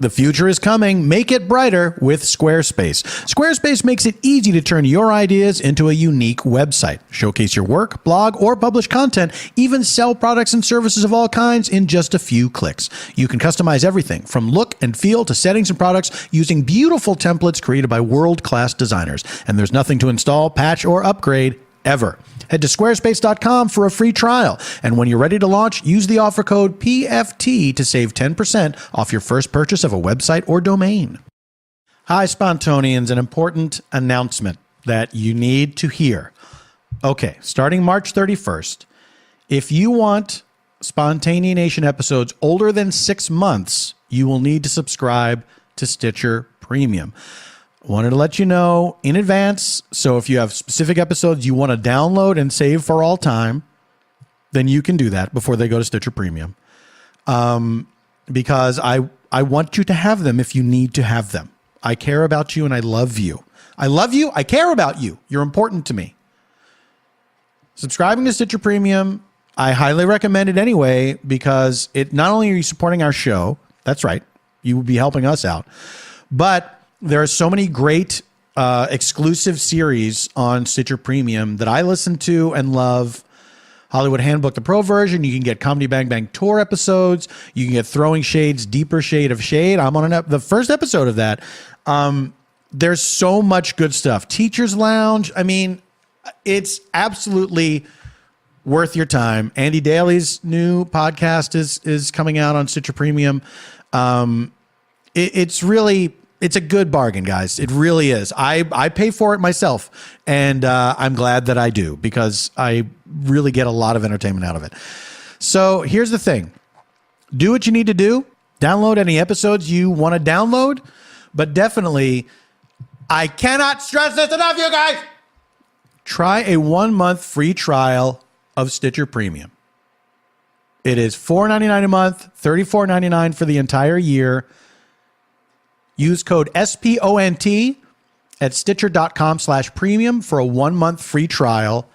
The future is coming. Make it brighter with Squarespace. Squarespace makes it easy to turn your ideas into a unique website. Showcase your work, blog, or publish content, even sell products and services of all kinds in just a few clicks. You can customize everything from look and feel to settings and products using beautiful templates created by world-class designers. And there's nothing to install, patch, or upgrade ever. Head to squarespace.com for a free trial. And when you're ready to launch, use the offer code PFT to save 10% off your first purchase of a website or domain. Hi, Spontaneans, an important announcement that you need to hear. Okay, starting March 31st, if you want Spontaneanation episodes older than 6 months, you will need to subscribe to Stitcher Premium. Wanted to let you know in advance. So if you have specific episodes you want to download and save for all time, then you can do that before they go to Stitcher Premium. Because I want you to have them if you need to have them. I care about you and I love you. I love you. I care about you. You're important to me. Subscribing to Stitcher Premium, I highly recommend it anyway, because it not only are you supporting our show, that's right, you will be helping us out, but there are so many great exclusive series on Stitcher Premium that I listen to and love. Hollywood Handbook, the pro version. You can get Comedy Bang Bang Tour episodes. You can get Throwing Shades, Deeper Shade of Shade. I'm on the first episode of that. There's so much good stuff. Teacher's Lounge. I mean, it's absolutely worth your time. Andy Daly's new podcast is coming out on Stitcher Premium. It's a good bargain, guys. It really is. I pay for it myself, and I'm glad that I do, because I really get a lot of entertainment out of it. So here's the thing. Do what you need to do. Download any episodes you want to download, but definitely, I cannot stress this enough, you guys. Try a 1-month free trial of Stitcher Premium. It is $4.99 a month, $34.99 for the entire year. Use code SPONT at Stitcher.com/premium for a 1-month free trial.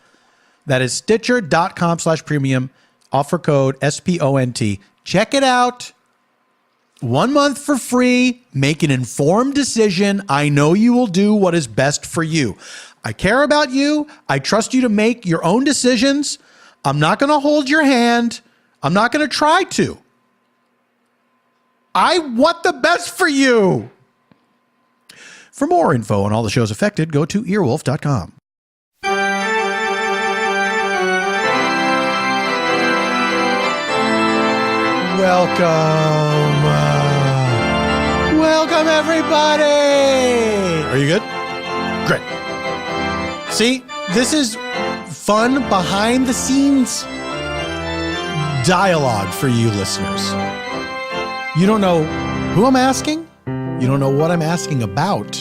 That is Stitcher.com/premium. Offer code SPONT. Check it out. 1 month for free. Make an informed decision. I know you will do what is best for you. I care about you. I trust you to make your own decisions. I'm not going to hold your hand. I'm not going to try to. I want the best for you. For more info on all the shows affected, go to earwolf.com. Welcome. Welcome, everybody. Are you good? Great. See, this is fun behind-the-scenes dialogue for you listeners. You don't know who I'm asking. You don't know what I'm asking about.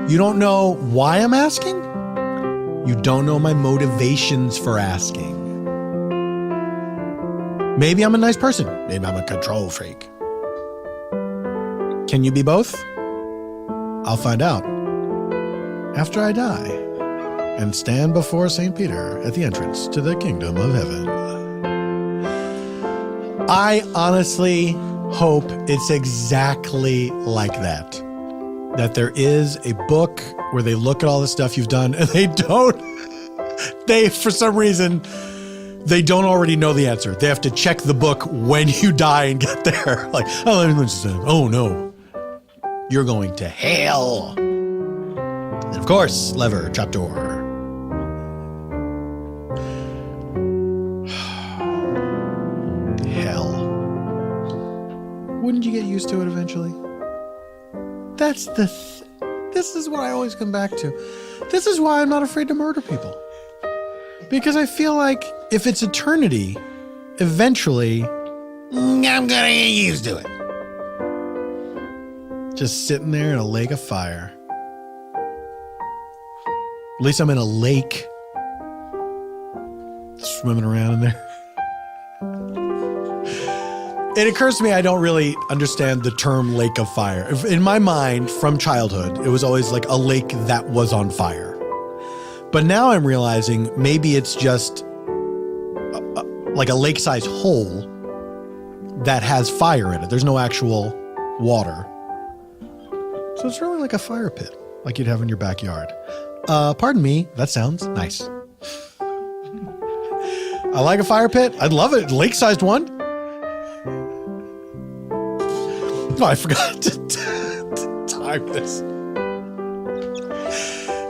You don't know why I'm asking. You don't know my motivations for asking. Maybe I'm a nice person. Maybe I'm a control freak. Can you be both? I'll find out after I die and stand before St. Peter at the entrance to the kingdom of heaven. I honestly hope it's exactly like that. That there is a book where they look at all the stuff you've done and they, for some reason, they don't already know the answer. They have to check the book when you die and get there. Like, oh no, you're going to hell. And of course, lever, trapdoor. Wouldn't you get used to it eventually? That's this is what I always come back to. This is why I'm not afraid to murder people. Because I feel like if it's eternity, eventually, I'm gonna get used to it. Just sitting there in a lake of fire. At least I'm in a lake. Swimming around in there. It occurs to me I don't really understand the term lake of fire. In my mind, from childhood, it was always like a lake that was on fire. But now I'm realizing maybe it's just like a lake-sized hole that has fire in it. There's no actual water. So it's really like a fire pit, like you'd have in your backyard. Pardon me, that sounds nice. I like a fire pit. I'd love it. Lake-sized one. Oh, I forgot to time this.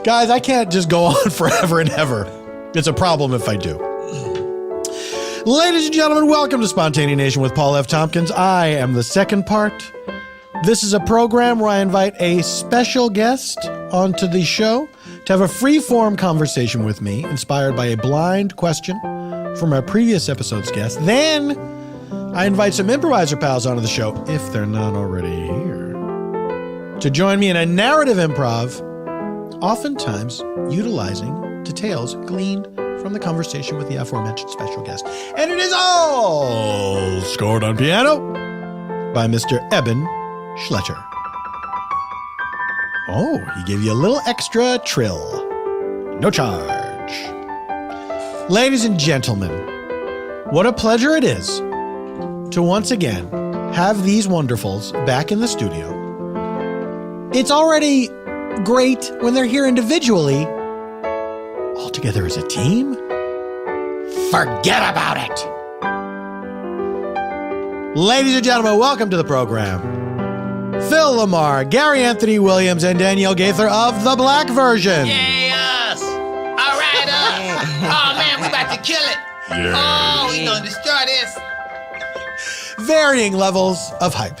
Guys, I can't just go on forever and ever. It's a problem if I do. Ladies and gentlemen, welcome to Spontaneanation with Paul F. Tompkins. I am the second part. This is a program where I invite a special guest onto the show to have a free-form conversation with me, inspired by a blind question from our previous episode's guest. Then I invite some improviser pals onto the show, if they're not already here, to join me in a narrative improv, oftentimes utilizing details gleaned from the conversation with the aforementioned special guest. And it is all scored on piano by Mr. Eban Schletter. Oh, he gave you a little extra trill. No charge. Ladies and gentlemen, what a pleasure it is to once again have these wonderfuls back in the studio. It's already great when they're here individually. All together as a team? Forget about it. Ladies and gentlemen, welcome to the program. Phil LaMarr, Gary Anthony Williams, and Daniele Gaither of The Black Version. Yes! All right, oh man, we about to kill it. Yeah. Oh, we gonna destroy this. Varying levels of hype.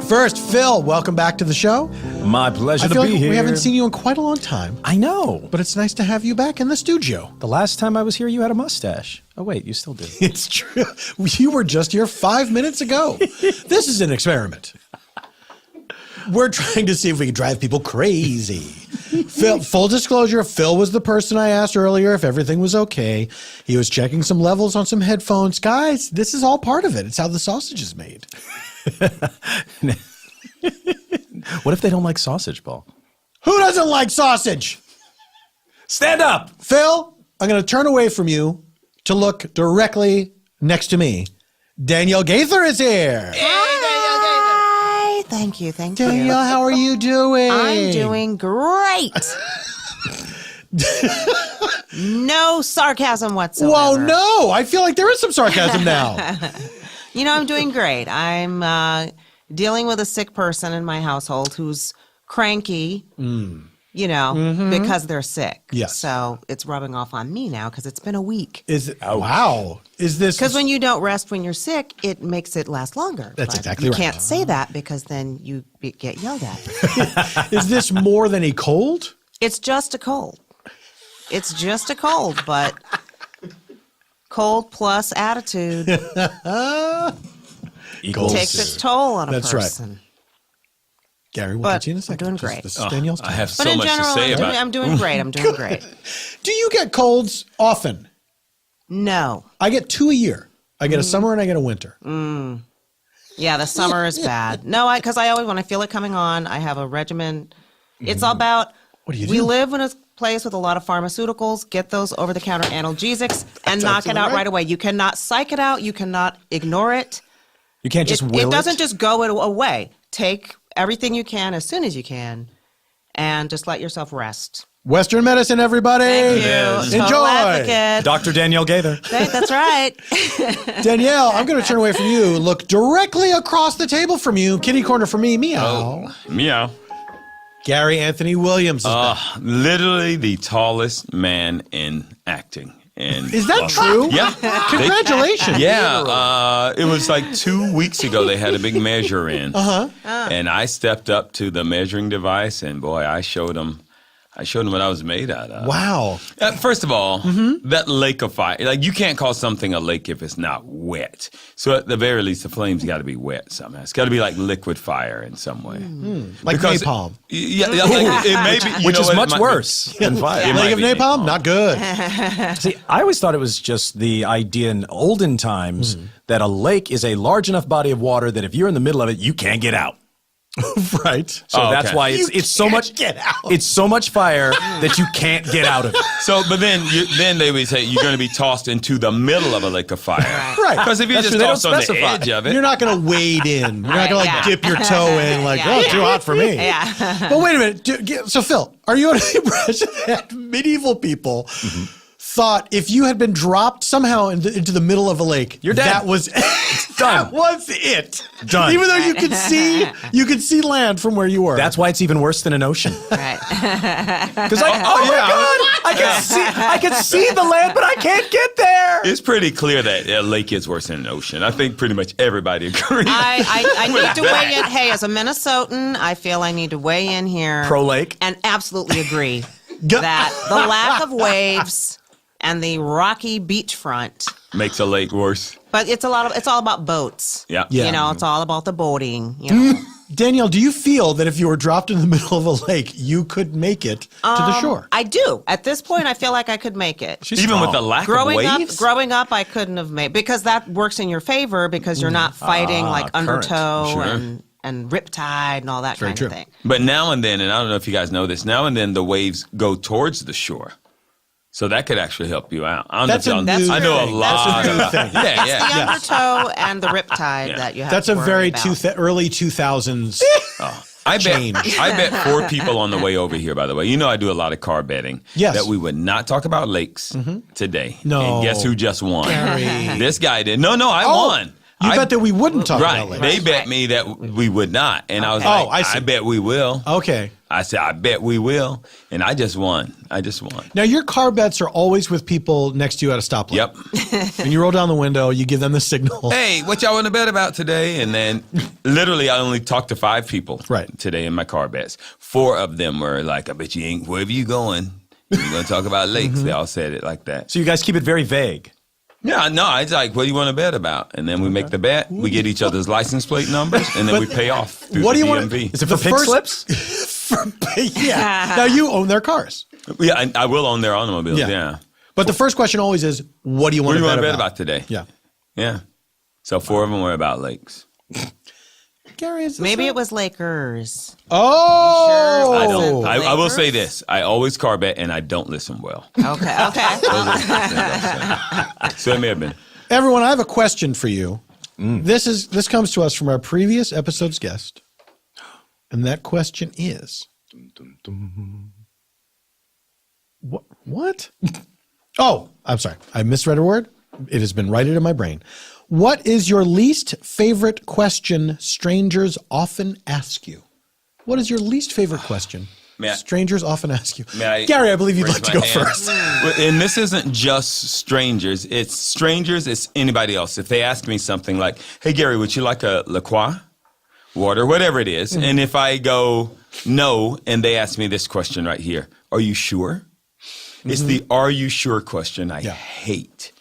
First, Phil, welcome back to the show. My pleasure I feel to be like here. we haven't seen you in quite a long time, I know. but it's nice to have you back in the studio. The last time I was here, you had a mustache. Oh, wait, you still do. It's true. You were just here 5 minutes ago. This is an experiment. We're trying to see if we can drive people crazy. Phil, full disclosure, Phil was the person I asked earlier if everything was okay. He was checking some levels on some headphones. Guys, this is all part of it. It's how the sausage is made. What if they don't like sausage, Paul? Who doesn't like sausage? Stand up! Phil, I'm going to turn away from you to look directly next to me. Daniele Gaither is here. Hi. Thank you. Danielle, how are you doing? I'm doing great. No sarcasm whatsoever. Whoa, no. I feel like there is some sarcasm now. You know, I'm doing great. I'm dealing with a sick person in my household who's cranky, because they're sick. Yes. So it's rubbing off on me now because it's been a week. Wow. Is this... Because when you don't rest when you're sick, it makes it last longer. That's But exactly you right. You can't say that because then you get yelled at. Is this more than a cold? It's just a cold. It's just a cold, but cold plus attitude takes its toll on a That's person. Right. Gary, we'll But get you in a second. I'm doing great. This is Danielle's I time. have But so in much general, to say about I'm doing great. I'm doing great. Do you get colds often? No. I get 2 a year. I get a summer and I get a winter. Yeah, the summer is bad. No, because I always, when I feel it coming on, I have a regimen. It's all about, What do you we do? live in a place with a lot of pharmaceuticals. Get those over-the-counter analgesics and knock it absolutely out right. right away. You cannot psych it out. You cannot ignore it. You can't just will It doesn't just go away. Take everything you can as soon as you can and just let yourself rest. Western medicine, everybody. Thank you. is. Total Enjoy. advocate. Dr. Daniele Gaither. That's right. Danielle, I'm going to turn away from you. Look directly across the table from you. Kitty corner for me. Meow. Meow. Gary Anthony Williams is back. Literally the tallest man in acting. And Is that true? Yeah. Congratulations. It was like 2 weeks ago they had a big measure in. And I stepped up to the measuring device and boy, I showed them what I was made out of. Wow. First of all, that lake of fire, like you can't call something a lake if it's not wet. So at the very least, the flames got to be wet somehow. It's got to be like liquid fire in some way. Like Because- napalm. Yeah, like, it may be, Which is it much might- worse than fire. It might Lake of be napalm? Not good. See, I always thought it was just the idea in olden times that a lake is a large enough body of water that if you're in the middle of it, you can't get out. Right. So Oh, that's okay. why it's so much get out. It's so much fire that you can't get out of it. So, but then they would say you're going to be tossed into the middle of a lake of fire. Right. Because if you That's just true, they don't toss on the specify. edge of it, You're not going to wade in. You're not going to Yeah. dip your toe in too hot for me. Yeah. But wait a minute. So Phil, are you under the impression that medieval people thought if you had been dropped somehow into the middle of a lake, You're dead. that was Done. that was it. Done. Even though you could see land from where you were. That's why it's even worse than an ocean. Right. Because my God, I can see the land, but I can't get there. it's pretty clear that a lake is worse than an ocean. I think pretty much everybody agrees. I need to weigh in. Hey, as a Minnesotan, I feel I need to weigh in here. Pro lake. And absolutely agree that the lack of waves and the rocky beachfront, Makes a lake worse. but it's all about boats. Yeah. Yeah. You know, it's all about the boating. You know. Danielle, do you feel that if you were dropped in the middle of a lake, you could make it to the shore? I do. At this point, I feel like I could make it. Even with the lack of waves? Growing up, I couldn't have made, because that works in your favor because you're not fighting like current. undertow Sure. and riptide and all that kind true. of thing. But now and then, and I don't know if you guys know this, now and then the waves go towards the shore. So that could actually help you out. I don't That's know if a y'all- new I know a thing. lot That's a new about thing. Yeah, The yeah. undertow and the riptide that you have That's to a worry very about. early 2000s. Change. I bet 4 people on the way over here, by the way. You know I do a lot of car betting. Yes. That we would not talk about lakes today. No. And guess who just won? Gary. This guy did. No, I Oh, won. You I- bet that we wouldn't talk Right. about lakes. They bet me that we would not. And I was Oh, like, I see. I bet we will. Okay. I said, I bet we will. And I just won. Now, your car bets are always with people next to you at a stoplight. Yep. And you roll down the window, you give them the signal. Hey, what y'all want to bet about today? And then literally I only talked to 5 people today in my car bets. 4 of them were like, I bet you ain't, wherever you going, you're going to talk about lakes. They all said it like that. So you guys keep it very vague. Yeah, no, it's like, what do you want to bet about? And then we make the bet, we get each other's license plate numbers, and then we pay off through What the do you want? DMV. Is it for The pink first- slips? Yeah. Now, you own their cars. Yeah, I will own their automobiles, yeah. But the first question always is, what do you What want do you to want bet to bet about? about today? Yeah. Yeah. So 4 of them were about lakes. Gary, is this Maybe right? it was Lakers. Oh. I Was don't. it I will say Lakers? this. I always car bet, and I don't listen well. Okay. Okay. So it may have been. Everyone, I have a question for you. This comes to us from our previous episode's guest. And that question is, what? Oh, I'm sorry. I misread a word. It has been righted in my brain. What is your least favorite question strangers often ask you? What is your least favorite question strangers often ask you? Gary, I believe you'd raise like to my go hand? first. And this isn't just strangers. It's strangers. It's anybody else. If they ask me something like, hey, Gary, would you like a LaCroix? Water, whatever it is. And if I go no, and they ask me this question right here, are you sure? It's the are you sure question I hate.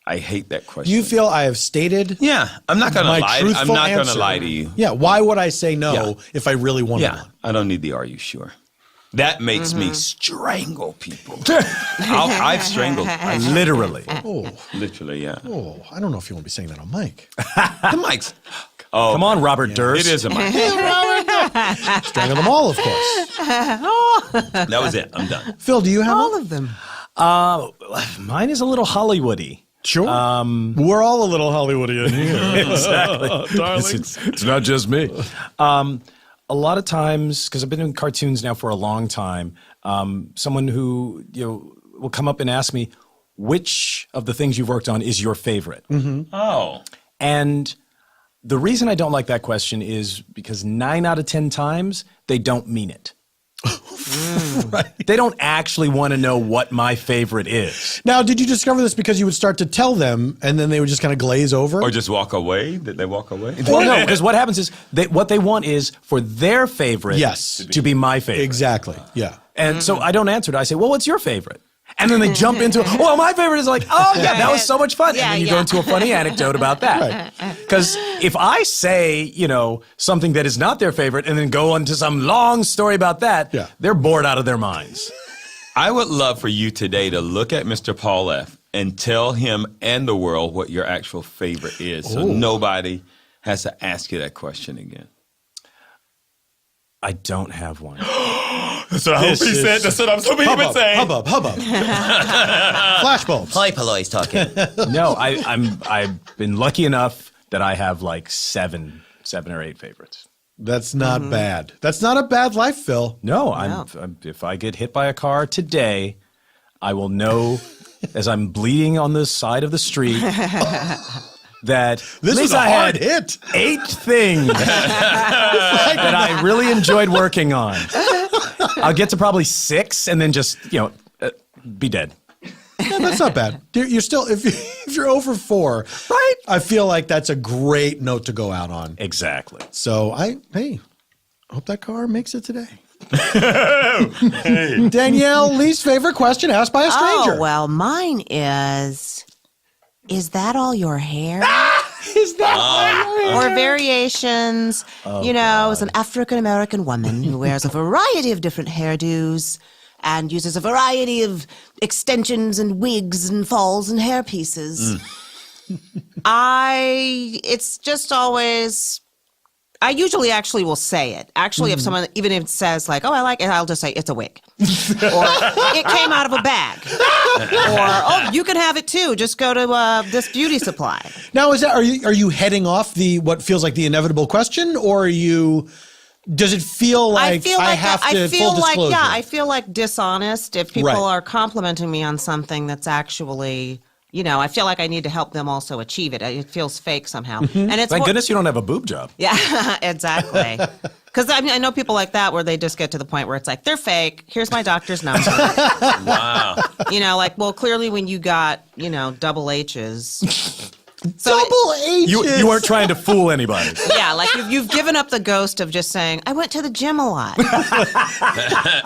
I hate that question. You feel I have stated Yeah, I'm not going to my lie. I'm truthful not going to answer. lie to you. Yeah, why would I say no Yeah. if I really wanted Yeah, one? I don't need the are you sure. That makes me strangle people. I've strangled. Literally. Literally, yeah. Oh, I don't know if you want to be saying that on mic. The mic's. Oh, Come on, Robert Durst. it is a mic. Strangle them all, of course. That was it. I'm done. Phil, do you have All one? of them. Mine is a little Hollywoody. Sure. We're all a little Hollywoody in here. Exactly. Darling. It's not just me. A lot of times, because I've been doing cartoons now for a long time, someone who will come up and ask me, which of the things you've worked on is your favorite? Oh. And the reason I don't like that question is because 9 out of 10 times, they don't mean it. Right. They don't actually want to know what my favorite is. Now, did you discover this because you would start to tell them and then they would just kind of glaze over? Or just walk away? Did they walk away? Well, no, because what happens is what they want is for their favorite Yes. to be my favorite. Exactly. Yeah. And so I don't answer it. I say, well, what's your favorite? And then they jump into, well, my favorite is like, oh, yeah, that was so much fun. Yeah, and then you go into a funny anecdote about that. Because if I say, something that is not their favorite and then go into some long story about that, they're bored out of their minds. I would love for you today to look at Mr. Paul F. and tell him and the world what your actual favorite is so nobody has to ask you that question again. I don't have one. That's what I hope he said. That's what I was hoping he would say. Hubbub. Flashbulbs. Hoi Polloi talking. No, I've been lucky enough that I have like seven or eight favorites. That's not bad. That's not a bad life, Phil. No, if I get hit by a car today, I will know as I'm bleeding on the side of the street that This at is least a I hard had hit. 8 things that I really enjoyed working on. I'll get to probably 6 and then just, be dead. Yeah, that's not bad. You're still, if you're over 4, Right? I feel like that's a great note to go out on. Exactly. So I hope that car makes it today. Danielle, least favorite question asked by a stranger. Oh, well, mine is that all your hair? Is that Or variations, as an African-American woman who wears a variety of different hairdos and uses a variety of extensions and wigs and falls and hair pieces. It's just always... I usually actually will say it. Actually, if someone, even if it says like, oh, I like it, I'll just say, it's a wig. Or, it came out of a bag. Or, oh, you can have it too. Just go to this beauty supply. Now, are you heading off what feels like the inevitable question, or does it feel like I have to full disclosure? I feel like dishonest if people are complimenting me on something that's actually... I feel like I need to help them also achieve it. It feels fake somehow. And it's Thank goodness you don't have a boob job. Yeah, exactly. Because I know people like that where they just get to the point where it's like, they're fake. Here's my doctor's number. Wow. Clearly when you got, double H's. Double H's. You weren't trying to fool anybody. Yeah, like you've given up the ghost of just saying, I went to the gym a lot.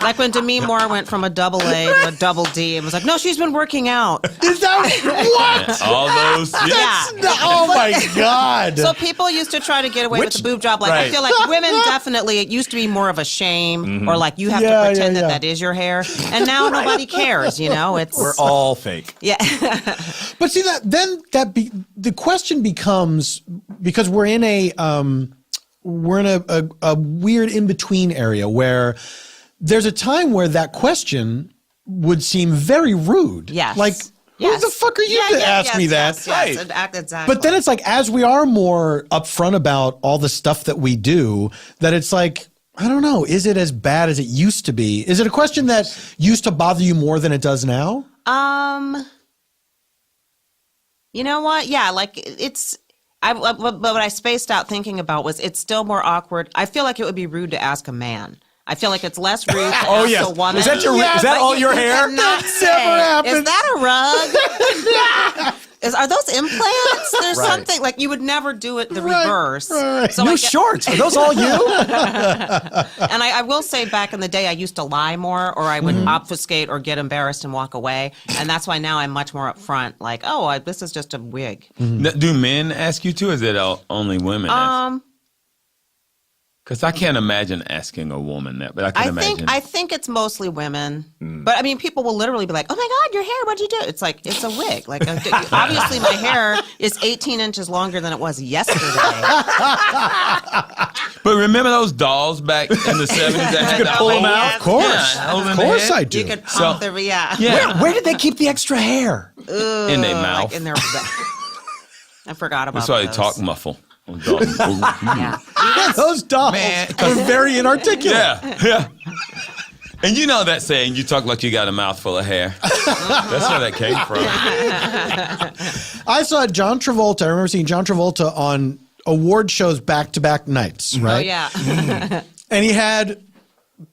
Like when Demi Moore went from a double A to a double D and was like, no, she's been working out. Is that what? All those. Oh my God. So people used to try to get away with the boob job. Like I feel like women definitely, it used to be more of a shame or like you have to pretend that is your hair. And now nobody cares, It's We're all fake. Yeah. But see the question becomes, because we're in a weird in between area where there's a time where that question would seem very rude. Yes. Like, who the fuck are you to ask me that? Yes, exactly. But then it's like, as we are more upfront about all the stuff that we do, that it's like, I don't know, is it as bad as it used to be? Is it a question that used to bother you more than it does now? You know what? Yeah, like but what I spaced out thinking about was it's still more awkward. I feel like it would be rude to ask a man. I feel like it's less rude to ask a woman. Is that is that all your hair? Never happened. Is that a rug? Are those implants? There's something like you would never do it the reverse. Right. So New shorts. Are those all you? And I will say back in the day, I used to lie more, or I would obfuscate or get embarrassed and walk away. And that's why now I'm much more upfront. Like, this is just a wig. Do men ask you too? Or is it only women? Because I can't imagine asking a woman that, but I can imagine. I think it's mostly women. But I mean, people will literally be like, "Oh my God, your hair! What'd you do?" It's like it's a wig. Like obviously, my hair is 18 inches longer than it was yesterday. But remember those dolls back in the 70s that had to pull them out? Of course. Yeah, Of course I do. You could pump their Where did they keep the extra hair? in their mouth. like in their. I forgot about. That's why they those. talk muffle. Yeah. Those dolls are very inarticulate. Yeah. And you know that saying, you talk like you got a mouthful of hair. That's where that came from. I saw John Travolta. I remember seeing John Travolta on award shows back-to-back nights, right? Oh yeah. And he had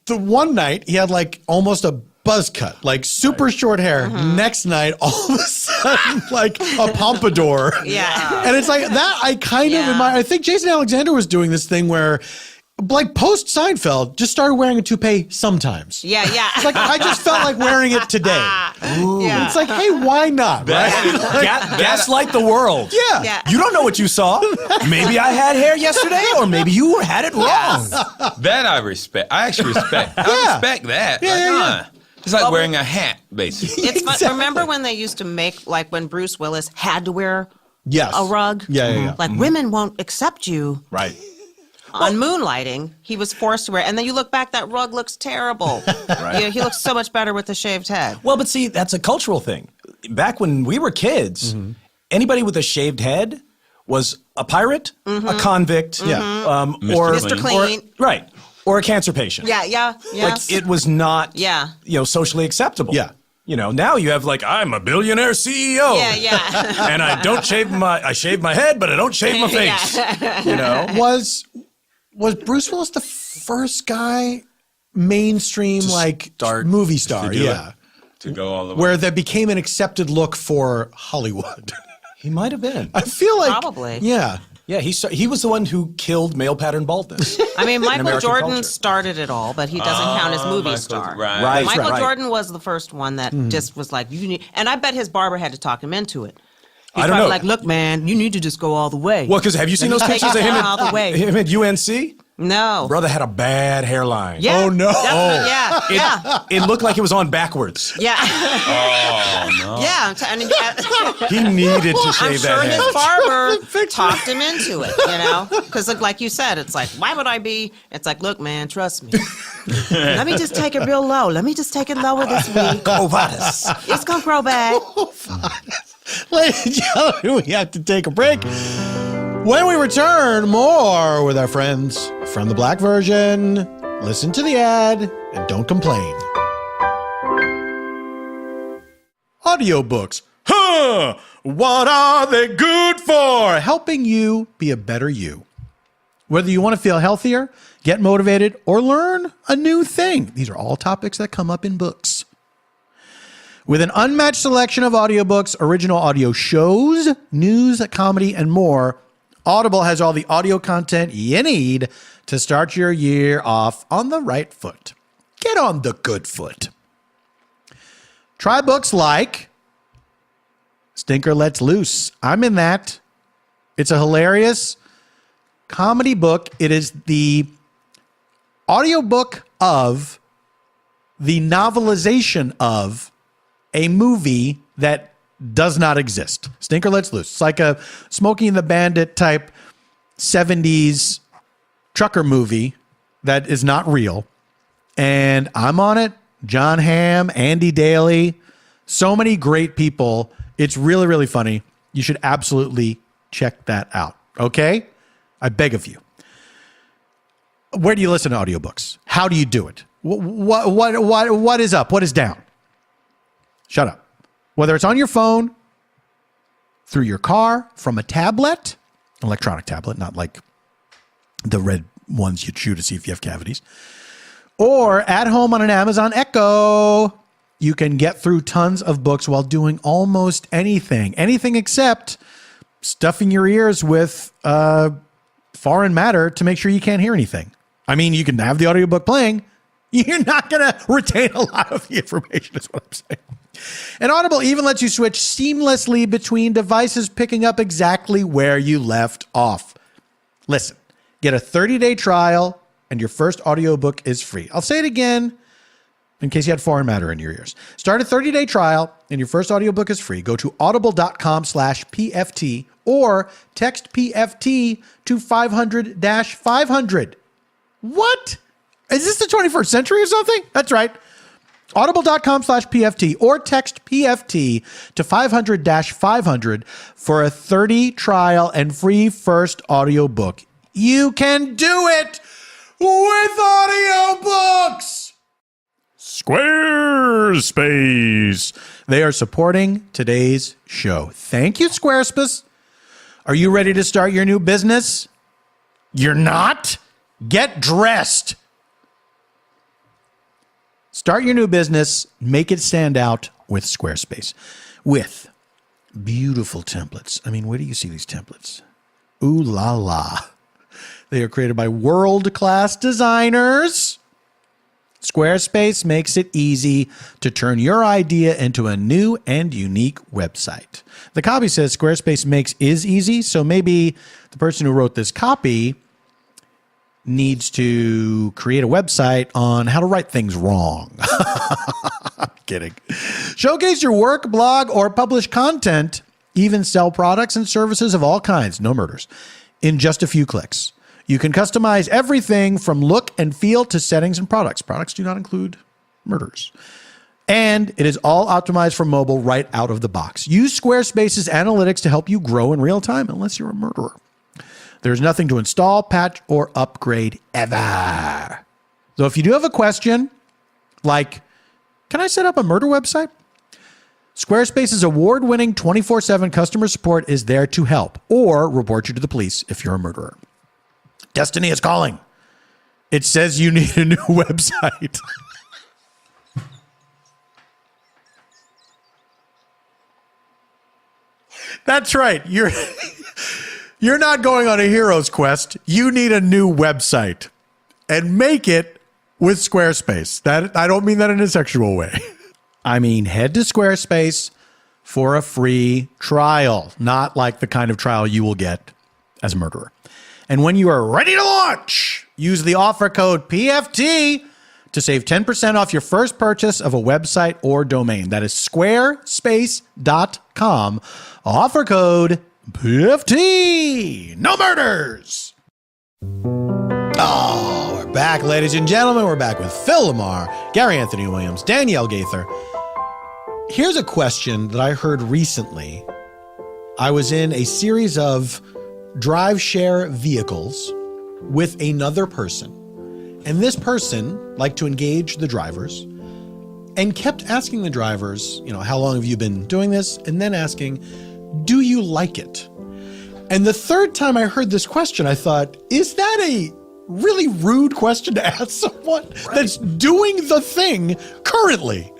the one night, he had like almost a buzz cut, like super short hair. Next night, all of a sudden, like a pompadour. Yeah. And it's like that, I kind of admire. I think Jason Alexander was doing this thing where, like post Seinfeld, just started wearing a toupee sometimes. Yeah. It's like, I just felt like wearing it today. Yeah. It's like, hey, why not, right? Gaslight the world. Yeah. You don't know what you saw. Maybe I had hair yesterday, or maybe you had it wrong. That I respect. I actually respect. I respect that. Yeah. It's like wearing a hat, basically. It's fun. Remember when they used to make, like when Bruce Willis had to wear Yes. a rug? Yeah. Like women won't accept you. Right. on Moonlighting, he was forced to wear, and then you look back, that rug looks terrible. Yeah, he looks so much better with the shaved head. Well, but see, that's a cultural thing. Back when we were kids, anybody with a shaved head was a pirate, a convict, or Mr. Clean. Or a cancer patient. Yes. Like it was not, socially acceptable. Yeah. Now you have I'm a billionaire CEO. Yeah. And I don't shave I shave my head, but I don't shave my face. Was Bruce Willis the first guy mainstream movie star? To go all the way. Where that became an accepted look for Hollywood. He might have been. I feel like Probably. Yeah. Yeah, he was the one who killed male pattern baldness. I mean, Michael American Jordan culture. started it all, but he doesn't count as movie Michael- star. right. Michael Jordan was the first one that just was like, you need, and I bet his barber had to talk him into it. He's I don't probably know. like, look, man, you need to just go all the way. Well, because have you seen those Take pictures it of him all the way. him at UNC? No. Brother had a bad hairline. Yeah. Oh, no. Definitely, yeah. It looked like it was on backwards. Yeah. Oh, no. Yeah. He needed to I'm shave sure that head. his barber talked him into it, Because like you said, it's like, why would I be? It's like, look, man, trust me. Let me just take it real low. Let me just take it lower this week. It's going to grow back. Ladies and gentlemen, we have to take a break. When we return, more with our friends from the Black version. Listen to the ad and don't complain. Audiobooks. Huh! What are they good for? Helping you be a better you. Whether you want to feel healthier, get motivated, or learn a new thing, these are all topics that come up in books. With an unmatched selection of audiobooks, original audio shows, news, comedy, and more, Audible has all the audio content you need to start your year off on the right foot. Get on the good foot. Try books like Stinker Lets Loose. I'm in that. It's a hilarious comedy book. It is the audiobook of the novelization of a movie that does not exist. Stinker Lets Loose. It's like a Smokey and the Bandit type 70s trucker movie that is not real. And I'm on it. John Hamm, Andy Daly, so many great people. It's really, really funny. You should absolutely check that out. Okay? I beg of you. Where do you listen to audiobooks? How do you do it? What is up? What is down? Shut up. Whether it's on your phone, through your car, from a tablet, electronic tablet, not like the red ones you chew to see if you have cavities, or at home on an Amazon Echo, you can get through tons of books while doing almost anything except stuffing your ears with foreign matter to make sure you can't hear anything. I mean, you can have the audiobook playing. You're not going to retain a lot of the information is what I'm saying. And Audible even lets you switch seamlessly between devices, picking up exactly where you left off. Listen, get a 30-day trial and your first audiobook is free. I'll say it again in case you had foreign matter in your ears. Start a 30-day trial and your first audiobook is free. Go to audible.com/PFT or text PFT to 500-500. What? Is this the 21st century or something? That's right. Audible.com/PFT or text PFT to 500-500 for a 30 trial and free first audiobook. You can do it with audiobooks. Squarespace. They are supporting today's show. Thank you, Squarespace. Are you ready to start your new business? You're not? Get dressed. Start your new business, make it stand out with Squarespace. With beautiful templates. I mean, where do you see these templates? Ooh la la. They are created by world-class designers. Squarespace makes it easy to turn your idea into a new and unique website. The copy says Squarespace makes is easy, so maybe the person who wrote this copy needs to create a website on how to write things wrong. I'm kidding. Showcase your work, blog, or publish content, even sell products and services of all kinds, no murders, in just a few clicks. You can customize everything from look and feel to settings and products. Products do not include murders. And it is all optimized for mobile right out of the box. Use Squarespace's analytics to help you grow in real time, unless you're a murderer. There's nothing to install, patch, or upgrade ever. So if you do have a question, like, can I set up a murder website? Squarespace's award-winning 24/7 customer support is there to help or report you to the police if you're a murderer. Destiny is calling. It says you need a new website. That's right. You're not going on a hero's quest. You need a new website. And make it with Squarespace. That I don't mean that in a sexual way. I mean, head to Squarespace for a free trial, not like the kind of trial you will get as a murderer. And when you are ready to launch, use the offer code PFT to save 10% off your first purchase of a website or domain. That is squarespace.com. Offer code PFT. No murders. Oh, we're back, ladies and gentlemen. We're back with Phil LaMarr, Gary Anthony Williams, Daniele Gaither. Here's a question that I heard recently. I was in a series of drive share vehicles with another person. And this person liked to engage the drivers and kept asking the drivers, how long have you been doing this? And then asking, do you like it? And the third time I heard this question, I thought, is that a really rude question to ask someone that's doing the thing currently?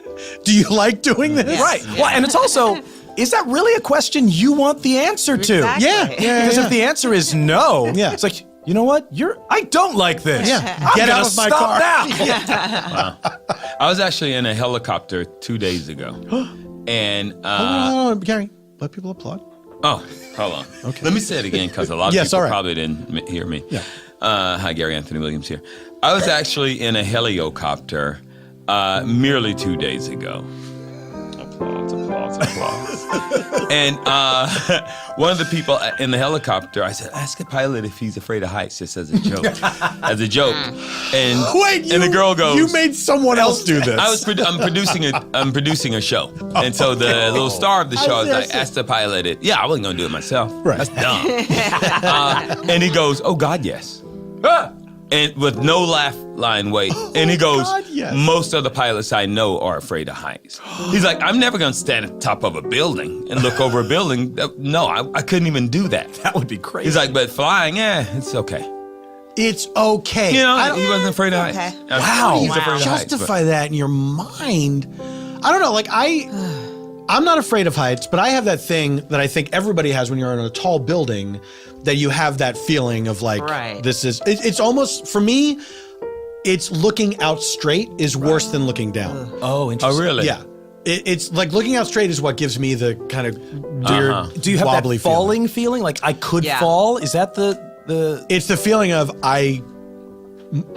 Do you like doing this? Right. Yeah. Well, and it's also, is that really a question you want the answer to? Exactly. Yeah. Because if the answer is no, it's like, you know what? I don't like this. Yeah. I'm Get gonna out of my stop car. now. Wow. I was actually in a helicopter 2 days ago. And Hold on, Gary, let people applaud. oh, hold on. Okay. Let me say it again because a lot of Yes, people all right. probably didn't hear me. Yeah. Hi, Gary Anthony Williams here. I was actually in a helicopter merely 2 days ago. Applause. And one of the people in the helicopter, I said, ask a pilot if he's afraid of heights, just as a joke. And Wait, and the girl goes, you made someone else do this. I'm producing a show. And so the little star of the show, I was like, ask the pilot it. Yeah, I wasn't going to do it myself. Right. That's dumb. And he goes, oh, God, yes. And with no laugh line wait. And he goes, God, yes. Most of the pilots I know are afraid of heights. He's like, I'm never going to stand at the top of a building and look over a building. No, I couldn't even do that. That would be crazy. He's like, but flying, it's okay. It's okay. He wasn't afraid of heights. Okay. Wow. He's afraid of heights, but- Justify that in your mind. I don't know. I'm not afraid of heights, but I have that thing that I think everybody has when you're in a tall building, that you have that feeling of like, Right. it's almost, for me, it's looking out straight is worse than looking down. Oh, interesting. Oh, really? Yeah. It's like looking out straight is what gives me the kind of weird, Do you have that wobbly falling feeling? Like I could Yeah. fall? Is that the It's the feeling of I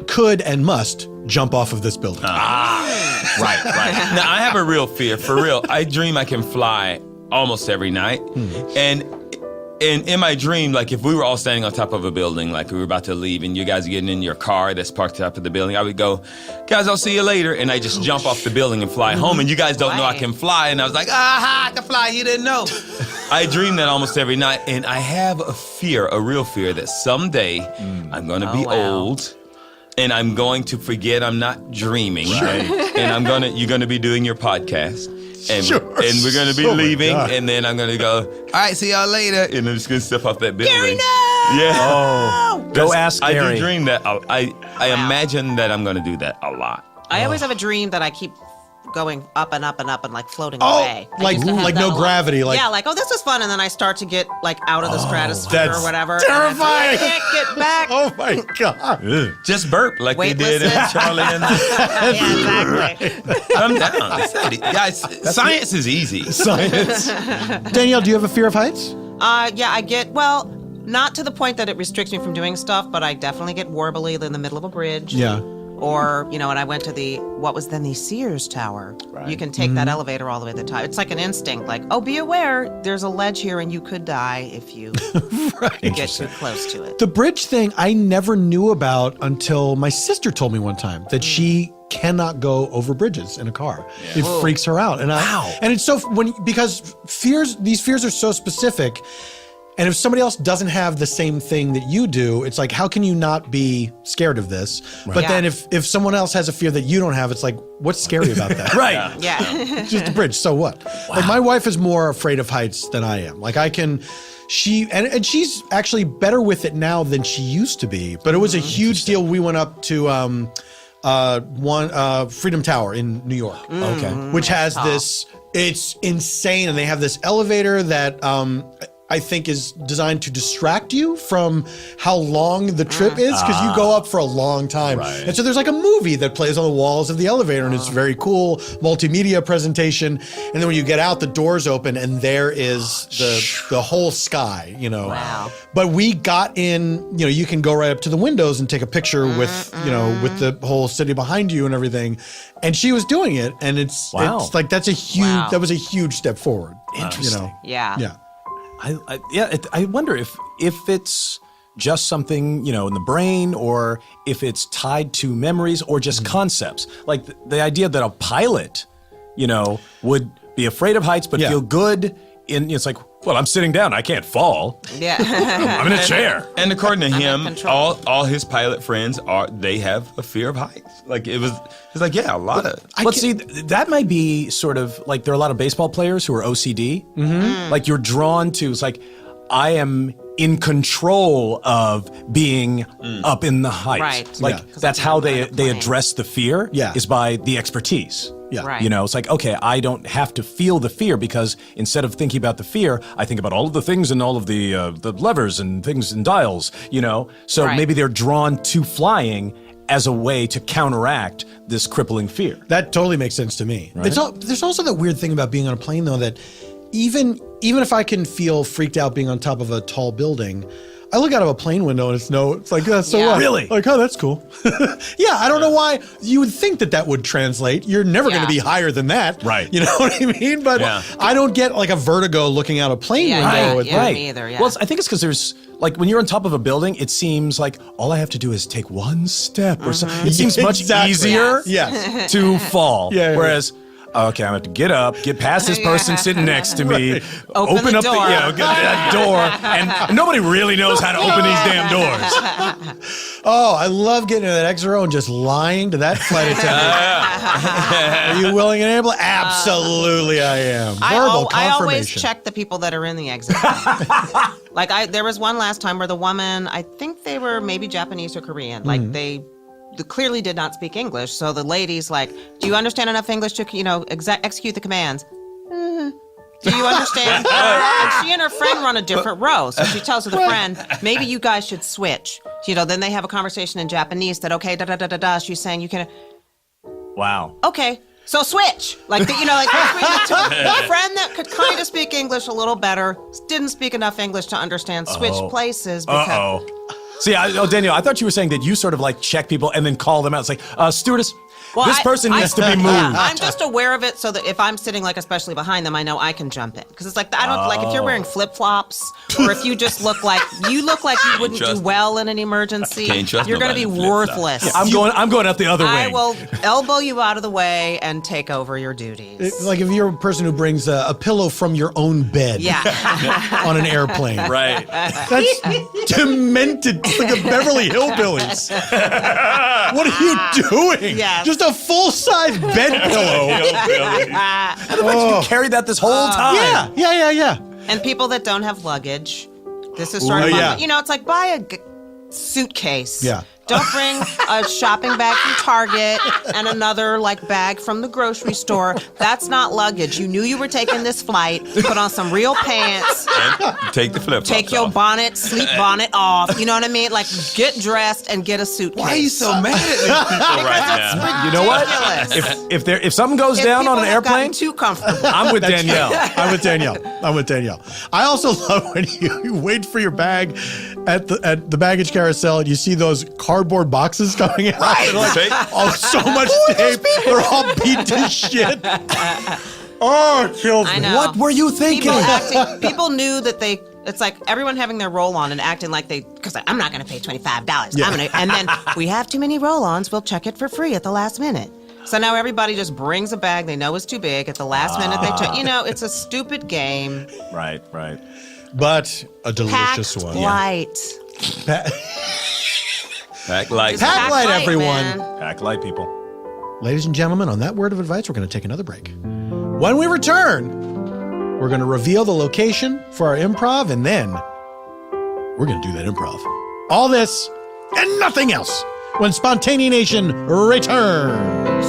could and must jump off of this building. Right. Now, I have a real fear, for real. I dream I can fly almost every night. And in my dream, like if we were all standing on top of a building, like we were about to leave and you guys are getting in your car that's parked up at the building, I would go, guys, I'll see you later. And I just jump off the building and fly home. And you guys don't know I can fly. And I was like, I can fly. You didn't know. I dream that almost every night. And I have a real fear that someday I'm going to be old. And I'm going to forget I'm not dreaming. And you're going to be doing your podcast. And we're going to be leaving. And then I'm going to go, all right, see y'all later. And I'm just going to step off that building. Gary, no! Yeah. Oh, go ask I Gary. do dream that. I imagine that I'm going to do that a lot. I always have a dream that I keep going up and up and up and like floating Oh, away. I like- used to have like that no a lot. gravity, like- yeah, like, oh, this is fun, and then I start to get like out of the stratosphere that's or whatever. terrifying. And I can't get back. Oh my God. Just burp like they did in Weightlessness. Charlie and the... Yeah, exactly. Come down. Guys, science is easy. Science. Danielle, do you have a fear of heights? Yeah, I get, not to the point that it restricts me from doing stuff, but I definitely get warbly in the middle of a bridge. Yeah. Or, you know, when I went to what was then the Sears Tower, you can take that elevator all the way to the top. It's like an instinct, like, oh, be aware, there's a ledge here and you could die if you get too close to it. The bridge thing I never knew about until my sister told me one time that she cannot go over bridges in a car. It freaks her out. And and it's so because these fears are so specific. And if somebody else doesn't have the same thing that you do, it's like, how can you not be scared of this? Right. But then if someone else has a fear that you don't have, it's like, what's scary about that? Right. Yeah. Just a bridge, so what? Like my wife is more afraid of heights than I am. Like and she's actually better with it now than she used to be. But it was a huge deal. We went up to Freedom Tower in New York. Okay. Which has this, it's insane. And they have this elevator that I think is designed to distract you from how long the trip is, because you go up for a long time. Right. And so there's like a movie that plays on the walls of the elevator, and it's very cool multimedia presentation. And then when you get out, the doors open and there is the whole sky, you know. Wow. But we got in, you know, you can go right up to the windows and take a picture with, you know, with the whole city behind you and everything. And she was doing it, and it's like that was a huge step forward. Interesting. You know? Yeah. I wonder if it's just something, you know, in the brain, or if it's tied to memories or just concepts. Like the idea that a pilot, you know, would be afraid of heights but feel good it's like, well, I'm sitting down, I can't fall. Yeah. I'm in a chair. And according to him, control. all his pilot friends they have a fear of heights. Like it's like, yeah, a lot of. Let's see, that might be sort of like, there are a lot of baseball players who are OCD. Like you're drawn to, it's like, I am in control of being up in the heights. Right. Like that's how they address the fear is by the expertise. Yeah. Right. You know, it's like, okay, I don't have to feel the fear, because instead of thinking about the fear, I think about all of the things and all of the levers and things and dials, you know? So maybe they're drawn to flying as a way to counteract this crippling fear. That totally makes sense to me. Right? There's also that weird thing about being on a plane, though, that even if I can feel freaked out being on top of a tall building, I look out of a plane window and it's like, so what? Really? Like, oh, that's cool. Yeah, I don't know why you would think that would translate. You're never going to be higher than that. Right. You know what I mean? But I don't get like a vertigo looking out a plane window. Me either, yeah. Well, I think it's because there's, like, when you're on top of a building, it seems like all I have to do is take one step or something. It seems much easier to fall. Whereas, okay, I'm going to get up, get past this person sitting next to me, open up door. that door, and nobody really knows how to open these damn doors. Oh, I love getting into that exit row and just lying to that flight attendant. Are you willing and able? Absolutely, I am. Verbal I always confirmation. check the people that are in the exit. Like there was one last time where the woman, I think they were maybe Japanese or Korean, like they clearly did not speak English. So the lady's like, do you understand enough English to, you know, execute the commands? Do you understand? And she and her friend run a different row. So she tells her the friend, maybe you guys should switch. You know, then they have a conversation in Japanese that, okay, da-da-da-da-da. She's saying you can. Wow. Okay. So switch. Like, you know, like the friend that could kind of speak English a little better, didn't speak enough English to understand, switch places. Because See, Danielle, I thought you were saying that you sort of like check people and then call them out. It's like, stewardess, this person needs to be moved. I'm just aware of it so that if I'm sitting, like, especially behind them, I know I can jump in. Because it's like, I don't, like, if you're wearing flip-flops or if you just look like you wouldn't do well in an emergency, you're going to be worthless. Yeah, I'm going out the other way. I will elbow you out of the way and take over your duties. It's like if you're a person who brings a pillow from your own bed on an airplane. Right. That's demented. It's like the Beverly Hillbillies. What are you doing? Yes. Just a full-size bed pillow. You carried that this whole time. Yeah. And people that don't have luggage. This is sort of, you know, it's like buy a suitcase. Yeah. Don't bring a shopping bag from Target and another, like, bag from the grocery store. That's not luggage. You knew you were taking this flight. Put on some real pants. And take the flip-flops Take your off. sleep bonnet off. You know what I mean? Like, get dressed and get a suitcase. Why are you so mad at these people right now? You know what? If something goes down on an airplane, too comfortable. I'm with Danielle. I'm with Danielle. I also love when you wait for your bag at the baggage carousel and you see those cargo cardboard boxes coming out. Right. Like, oh, so much tape. They're all beat to shit. Oh, it kills me. I know. What were you thinking? People knew that it's like everyone having their roll-on and acting like because I'm not going to pay $25. Yeah. And then we have too many roll-ons, we'll check it for free at the last minute. So now everybody just brings a bag they know is too big. At the last minute, they check. It's a stupid game. Right. But a delicious Packed one. light. Pack light. Pack light, everyone. Man. Pack light, people. Ladies and gentlemen, on that word of advice, we're going to take another break. When we return, we're going to reveal the location for our improv, and then we're going to do that improv. All this and nothing else when Spontaneanation returns.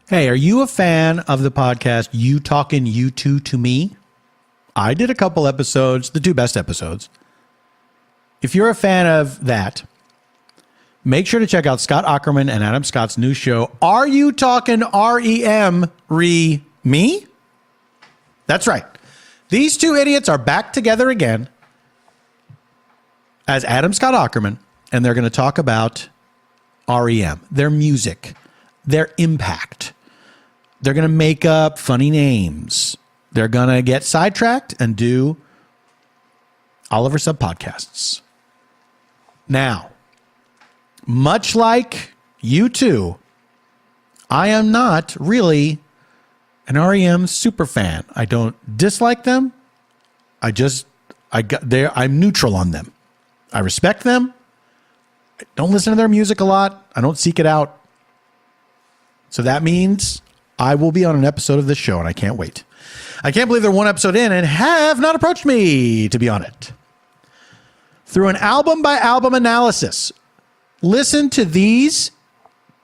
Hey, are you a fan of the podcast You Talkin' You Two to Me? I did a couple episodes, the 2 best episodes. If you're a fan of that, make sure to check out Scott Aukerman and Adam Scott's new show, Are You Talkin' REM Me? That's right. These 2 idiots are back together again as Adam Scott Aukerman, and they're going to talk about REM, their music, their impact. They're going to make up funny names. They're going to get sidetracked and do Oliver Sub podcasts. Now, much like you two, I am not really an REM super fan. I don't dislike them. I'm neutral on them. I respect them. I don't listen to their music a lot. I don't seek it out. So that means I will be on an episode of this show, and I can't wait. I can't believe they're 1 episode in and have not approached me to be on it. Through an album-by-album analysis, listen to these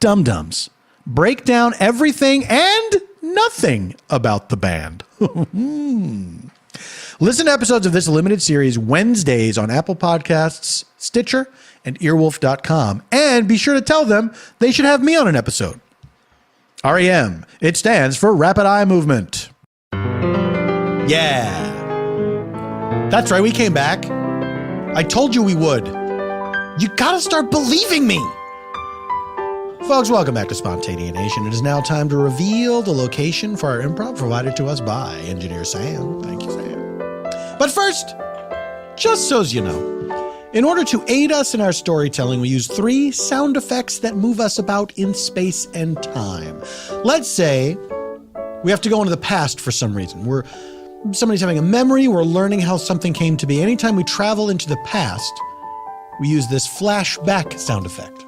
dum-dums break down everything and nothing about the band. Listen to episodes of this limited series Wednesdays on Apple Podcasts, Stitcher, and earwolf.com. And be sure to tell them they should have me on an episode. REM. It stands for Rapid Eye Movement. Yeah. That's right, we came back. I told you we would. You gotta start believing me. Folks, welcome back to Spontaneanation. It is now time to reveal the location for our improv provided to us by Engineer Sam. Thank you, Sam. But first, just so you know, in order to aid us in our storytelling, we use 3 sound effects that move us about in space and time. Let's say we have to go into the past for some reason. Somebody's having a memory, we're learning how something came to be. Anytime we travel into the past, we use this flashback sound effect.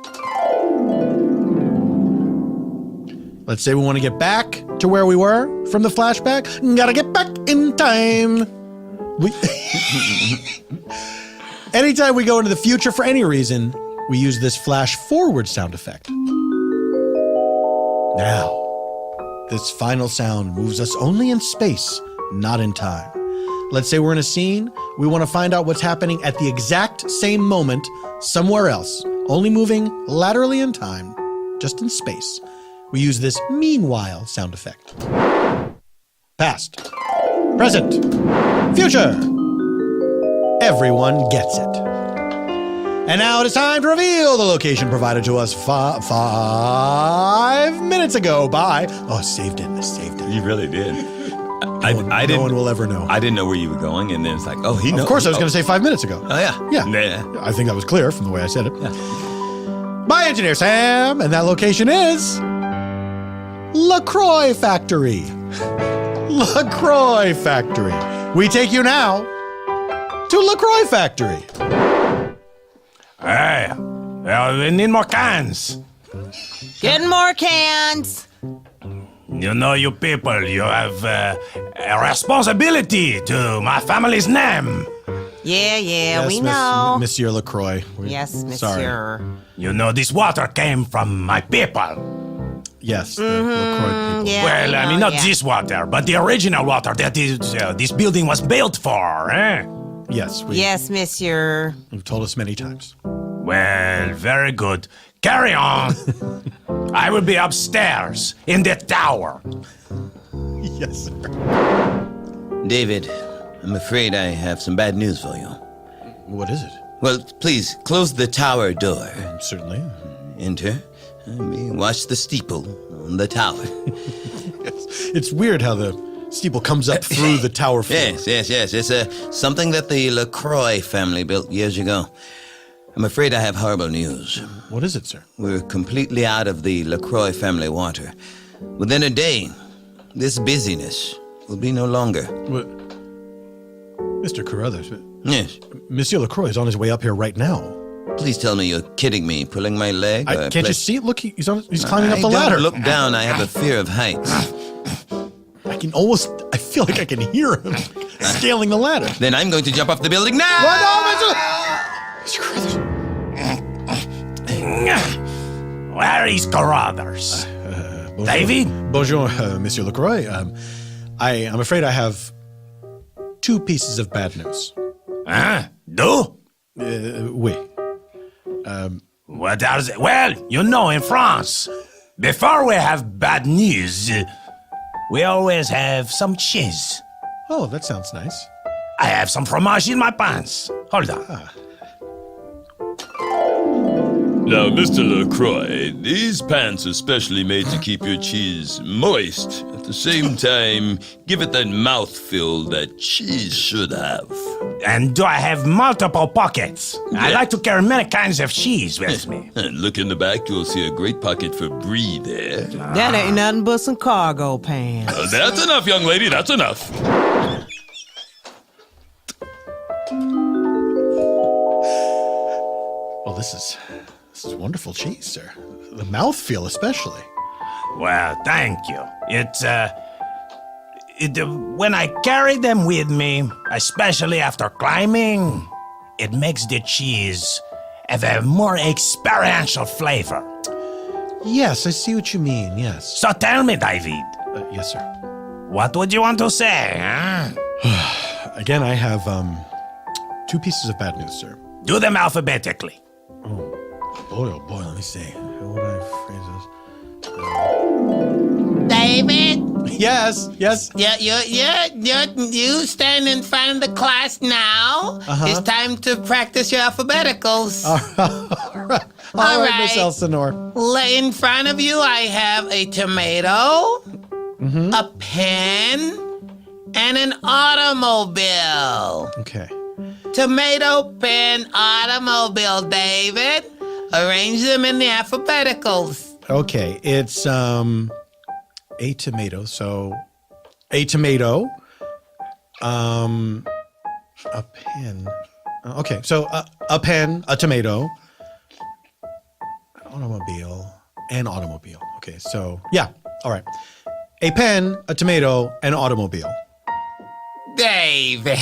Let's say we want to get back to where we were from the flashback. Gotta get back in time. Anytime we go into the future for any reason, we use this flash forward sound effect. Now, this final sound moves us only in space, not in time. Let's say we're in a scene, we want to find out what's happening at the exact same moment somewhere else, only moving laterally in time, just in space. We use this meanwhile sound effect. Past, present, future. Everyone gets it. And now it is time to reveal the location provided to us 5 minutes ago by... Oh, saved it. You really did. No one will ever know. I didn't know where you were going, and then it's like, oh, he knows. Of course, I was going to say 5 minutes ago. Oh, yeah. Yeah. I think that was clear from the way I said it. Yeah. By Engineer Sam, and that location is... LaCroix Factory. LaCroix Factory. We take you now to LaCroix Factory. Hey, we need more cans. Getting more cans. You know, you people, you have a responsibility to my family's name. Yeah, Yes, we know. Monsieur LaCroix. Yes, monsieur. Sorry. You know, this water came from my people. Yes, the LaCroix people. Yeah, Well, we I know, mean, not yeah. this water, but the original water that this building was built for, eh? Yes, Yes, monsieur. you've told us many times. Well, very good. Carry on. I will be upstairs in the tower. Yes, sir. David, I'm afraid I have some bad news for you. What is it? Well, please, close the tower door. Certainly. Enter. And watch the steeple on the tower. It's weird how the steeple comes up through the tower floor. Yes. It's something that the LaCroix family built years ago. I'm afraid I have horrible news. What is it, sir? We're completely out of the LaCroix family water. Within a day, this busyness will be no longer. What? Mr. Carruthers, Yes. Monsieur LaCroix is on his way up here right now. Please tell me you're kidding me, pulling my leg? Can't you see it? Look, he's climbing up the ladder. Look down. I have a fear of heights. I feel like I can hear him scaling the ladder. Then I'm going to jump off the building now. Mr. Carruthers. Where is Carruthers? David? Bonjour, Monsieur LaCroix. I'm afraid I have 2 pieces of bad news. Do? Oui. What are they? Well, you know, in France, before we have bad news, we always have some cheese. Oh, that sounds nice. I have some fromage in my pants. Hold on. Now, Mr. LaCroix, these pants are specially made to keep your cheese moist. At the same time, give it that mouthfeel that cheese should have. And do I have multiple pockets? I like to carry many kinds of cheese with me. And look in the back, you'll see a great pocket for brie there. That ain't nothing but some cargo pants. That's enough, young lady, that's enough. Well, this is wonderful cheese, sir. The mouthfeel especially. Well, thank you. When I carry them with me, especially after climbing, it makes the cheese have a more experiential flavor. Yes, I see what you mean, yes. So tell me, David. Yes, sir. What would you want to say, huh? Again, I have 2 pieces of bad news, sir. Do them alphabetically. Oh boy, let me see. How would I phrase David? this? Yes. You stand in front of the class now. It's time to practice your alphabeticals. All right, Miss Elsinore. In front of you, I have a tomato, a pen, and an automobile. Okay. Tomato, pen, automobile, David. Arrange them in the alphabeticals. Okay, it's a tomato. So a tomato, a pen. Okay, so a pen, a tomato, an automobile, and automobile. Okay, so yeah, all right. A pen, a tomato, and automobile. David.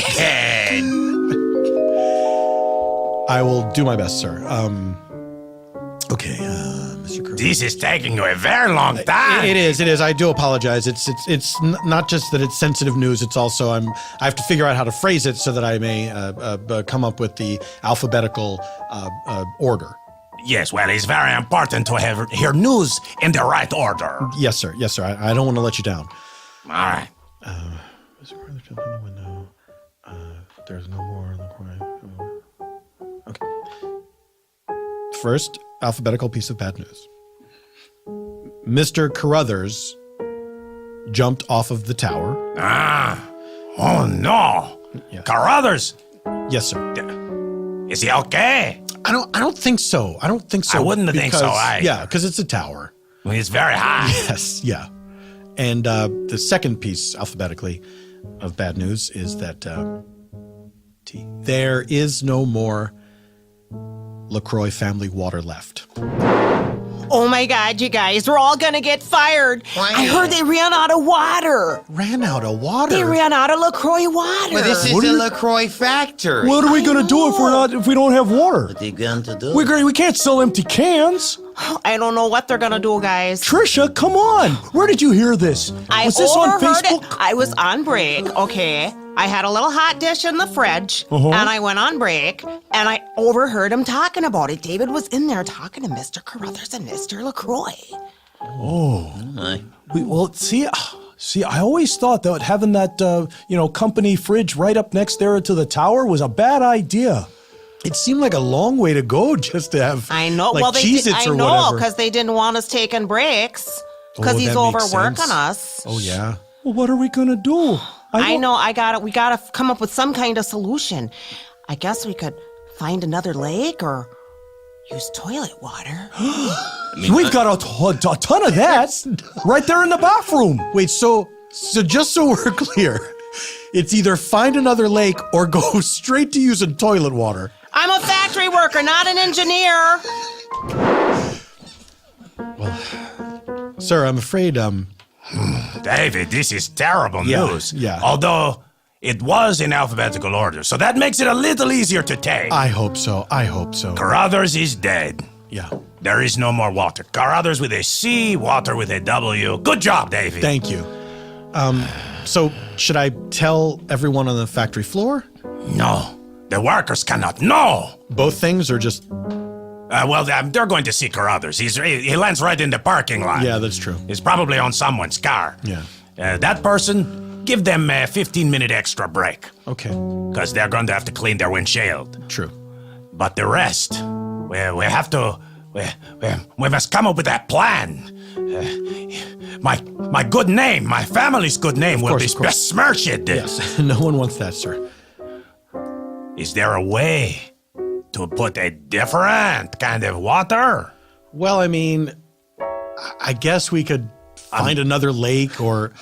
I will do my best, sir. Okay, Mr. Curry. This is taking you a very long time. It is. I do apologize. It's not just that it's sensitive news. It's also I have to figure out how to phrase it so that I may come up with the alphabetical order. Yes, well, it's very important to hear news in the right order. Yes, sir. I don't want to let you down. All right. Mr. Curry, jump in the window. There's no more LaCroix. Okay. First alphabetical piece of bad news. Mr. Carruthers jumped off of the tower. Oh no. Yes. Carruthers. Yes, sir. Is he okay? I don't think so. I wouldn't think so either. Yeah, because it's a tower. Well, it's very high. Yes, yeah. And the second piece alphabetically of bad news is that there is no more LaCroix family water left. Oh my God, you guys, we're all gonna get fired. I heard they ran out of water. Ran out of water? They ran out of LaCroix water. Well, this is a LaCroix factory. What are we gonna do if we don't have water? What are you going to do? We can't sell empty cans. I don't know what they're gonna do, guys. Trisha, come on. Where did you hear this? Was this on overheard Facebook? it. I was on break, okay? I had a little hot dish in the fridge, and I went on break, and I overheard him talking about it. David was in there talking to Mr. Carruthers and Mr. LaCroix. Well, see, I always thought that having that, company fridge right up next there to the tower was a bad idea. It seemed like a long way to go just to have I know. like Well, they did, Cheez-Its I or know whatever. because they didn't want us taking breaks because Oh, he's that makes overworking sense. us. Oh, yeah. Well, what are we gonna do? I know. We gotta come up with some kind of solution. I guess we could find another lake or use toilet water. We've got a ton of that right there in the bathroom. Wait, so just so we're clear, it's either find another lake or go straight to using toilet water. I'm a factory worker, not an engineer. Sir, I'm afraid, David, this is terrible Yeah, news. yeah. Although it was in alphabetical order, so that makes it a little easier to take. I hope so. Carruthers is dead. Yeah. There is no more Walter. Carruthers with a C, Walter with a W. Good job, David. Thank you. So should I tell everyone on the factory floor? No, the workers cannot. No. Both things or just... They're going to see Carruthers. He lands right in the parking lot. Yeah, that's true. He's probably on someone's car. Yeah. That person, give them a 15-minute extra break. Okay. Because they're going to have to clean their windshield. True. But the rest, we have to... We must come up with that plan. My good name, my family's good name will be of course. besmirched. Yes. No one wants that, sir. Is there a way to put a different kind of water? Well, I mean, I guess we could find another lake or...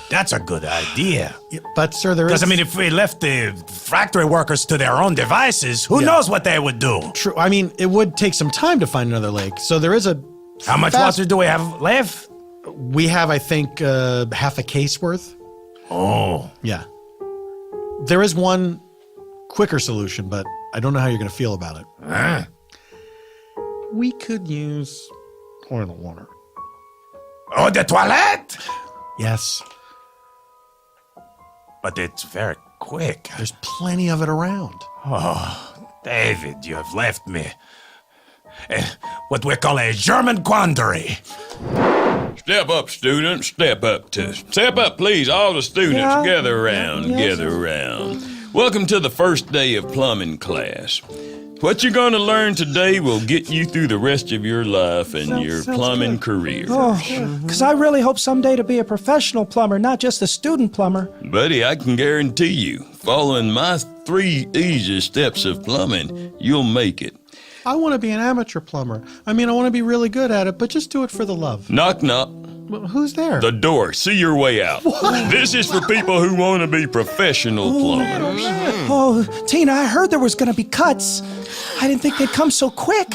That's a good idea. But, sir, there is... Because, I mean, if we left the factory workers to their own devices, who knows what they would do? True. I mean, it would take some time to find another lake. So there is a... How much water do we have left? We have, I think, half a case worth. Oh. Yeah. There is one quicker solution, but I don't know how you're going to feel about it. Huh? We could use toilet water. Oh, the toilet? Yes. But it's very quick. There's plenty of it around. Oh, David, you have left me. What we call a German quandary. Step up, students. Step up, please. All the students, gather around. Welcome to the first day of plumbing class. What you're going to learn today will get you through the rest of your life and your plumbing career. Because I really hope someday to be a professional plumber, not just a student plumber. Buddy, I can guarantee you, following my 3 easy steps of plumbing, you'll make it. I want to be an amateur plumber. I mean, I want to be really good at it, but just do it for the love. Knock, knock. Well, who's there? The door. See your way out. This is for people who want to be professional plumbers. Oh, Tina, I heard there was going to be cuts. I didn't think they'd come so quick.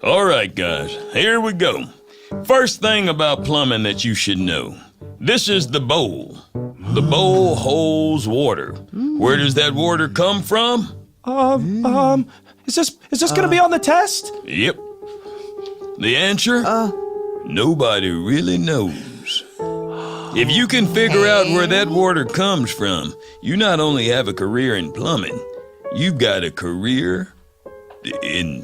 All right, guys, here we go. First thing about plumbing that you should know. This is the bowl. The bowl holds water. Where does that water come from? Is this going to be on the test? Yep. The answer? Nobody really knows. If you can figure out where that water comes from, you not only have a career in plumbing, you've got a career in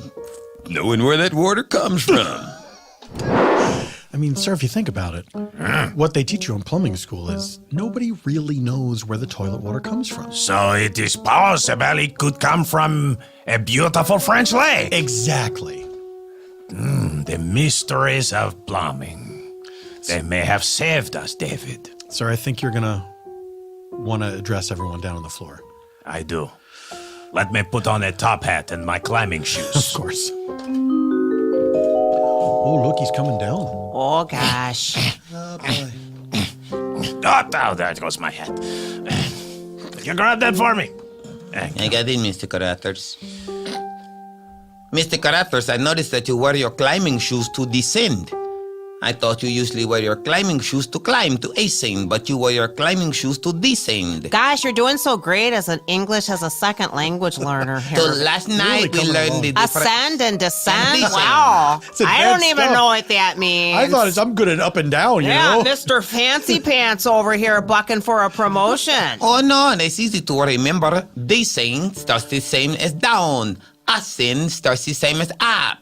knowing where that water comes from. I mean, sir, if you think about it, what they teach you in plumbing school is nobody really knows where the toilet water comes from. So it is possible it could come from a beautiful French lake. Exactly. The mysteries of plumbing. They may have saved us, David. Sir, I think you're going to want to address everyone down on the floor. I do. Let me put on a top hat and my climbing shoes. Of course. Oh, look, he's coming down. Oh, gosh. Oh, there goes my hat. You grab that for me. I got in, Mr. Carruthers. Mr. Carruthers, I noticed that you wear your climbing shoes to descend. I thought you usually wear your climbing shoes to climb, to ascend, but you wear your climbing shoes to descend. Gosh, you're doing so great as an English as a second language learner here. So last night we learned the different... Ascend and descend? Descend. Wow. It's I don't advanced even stuff. know what that means. I thought I'm good at up and down, you Yeah, know? Mr. Fancy Pants over here bucking for a promotion. Oh no, it's easy to remember. Descend starts the same as down. Ascend starts the same as up.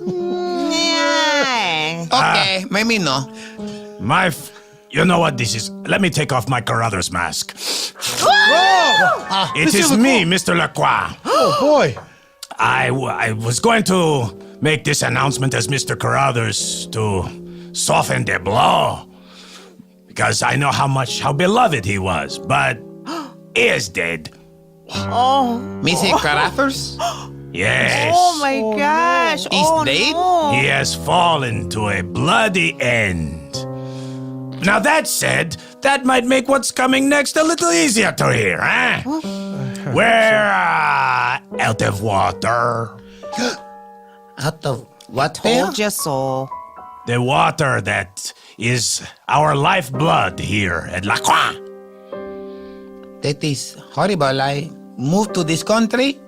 Yeah. Okay, maybe no. You know what this is? Let me take off my Carruthers mask. It Mr. is me, Mr. LaCroix. Oh, boy. I was going to make this announcement as Mr. Carruthers to soften the blow. Because I know how beloved he was, but he is dead. Mr. Carruthers? Yes. Oh my gosh. He's dead? No. He has fallen to a bloody end. Now that said, that might make what's coming next a little easier to hear, huh? We're out of water. Out of what? Hold your soul. The water that is our lifeblood here at LaCroix. That is horrible. I moved to this country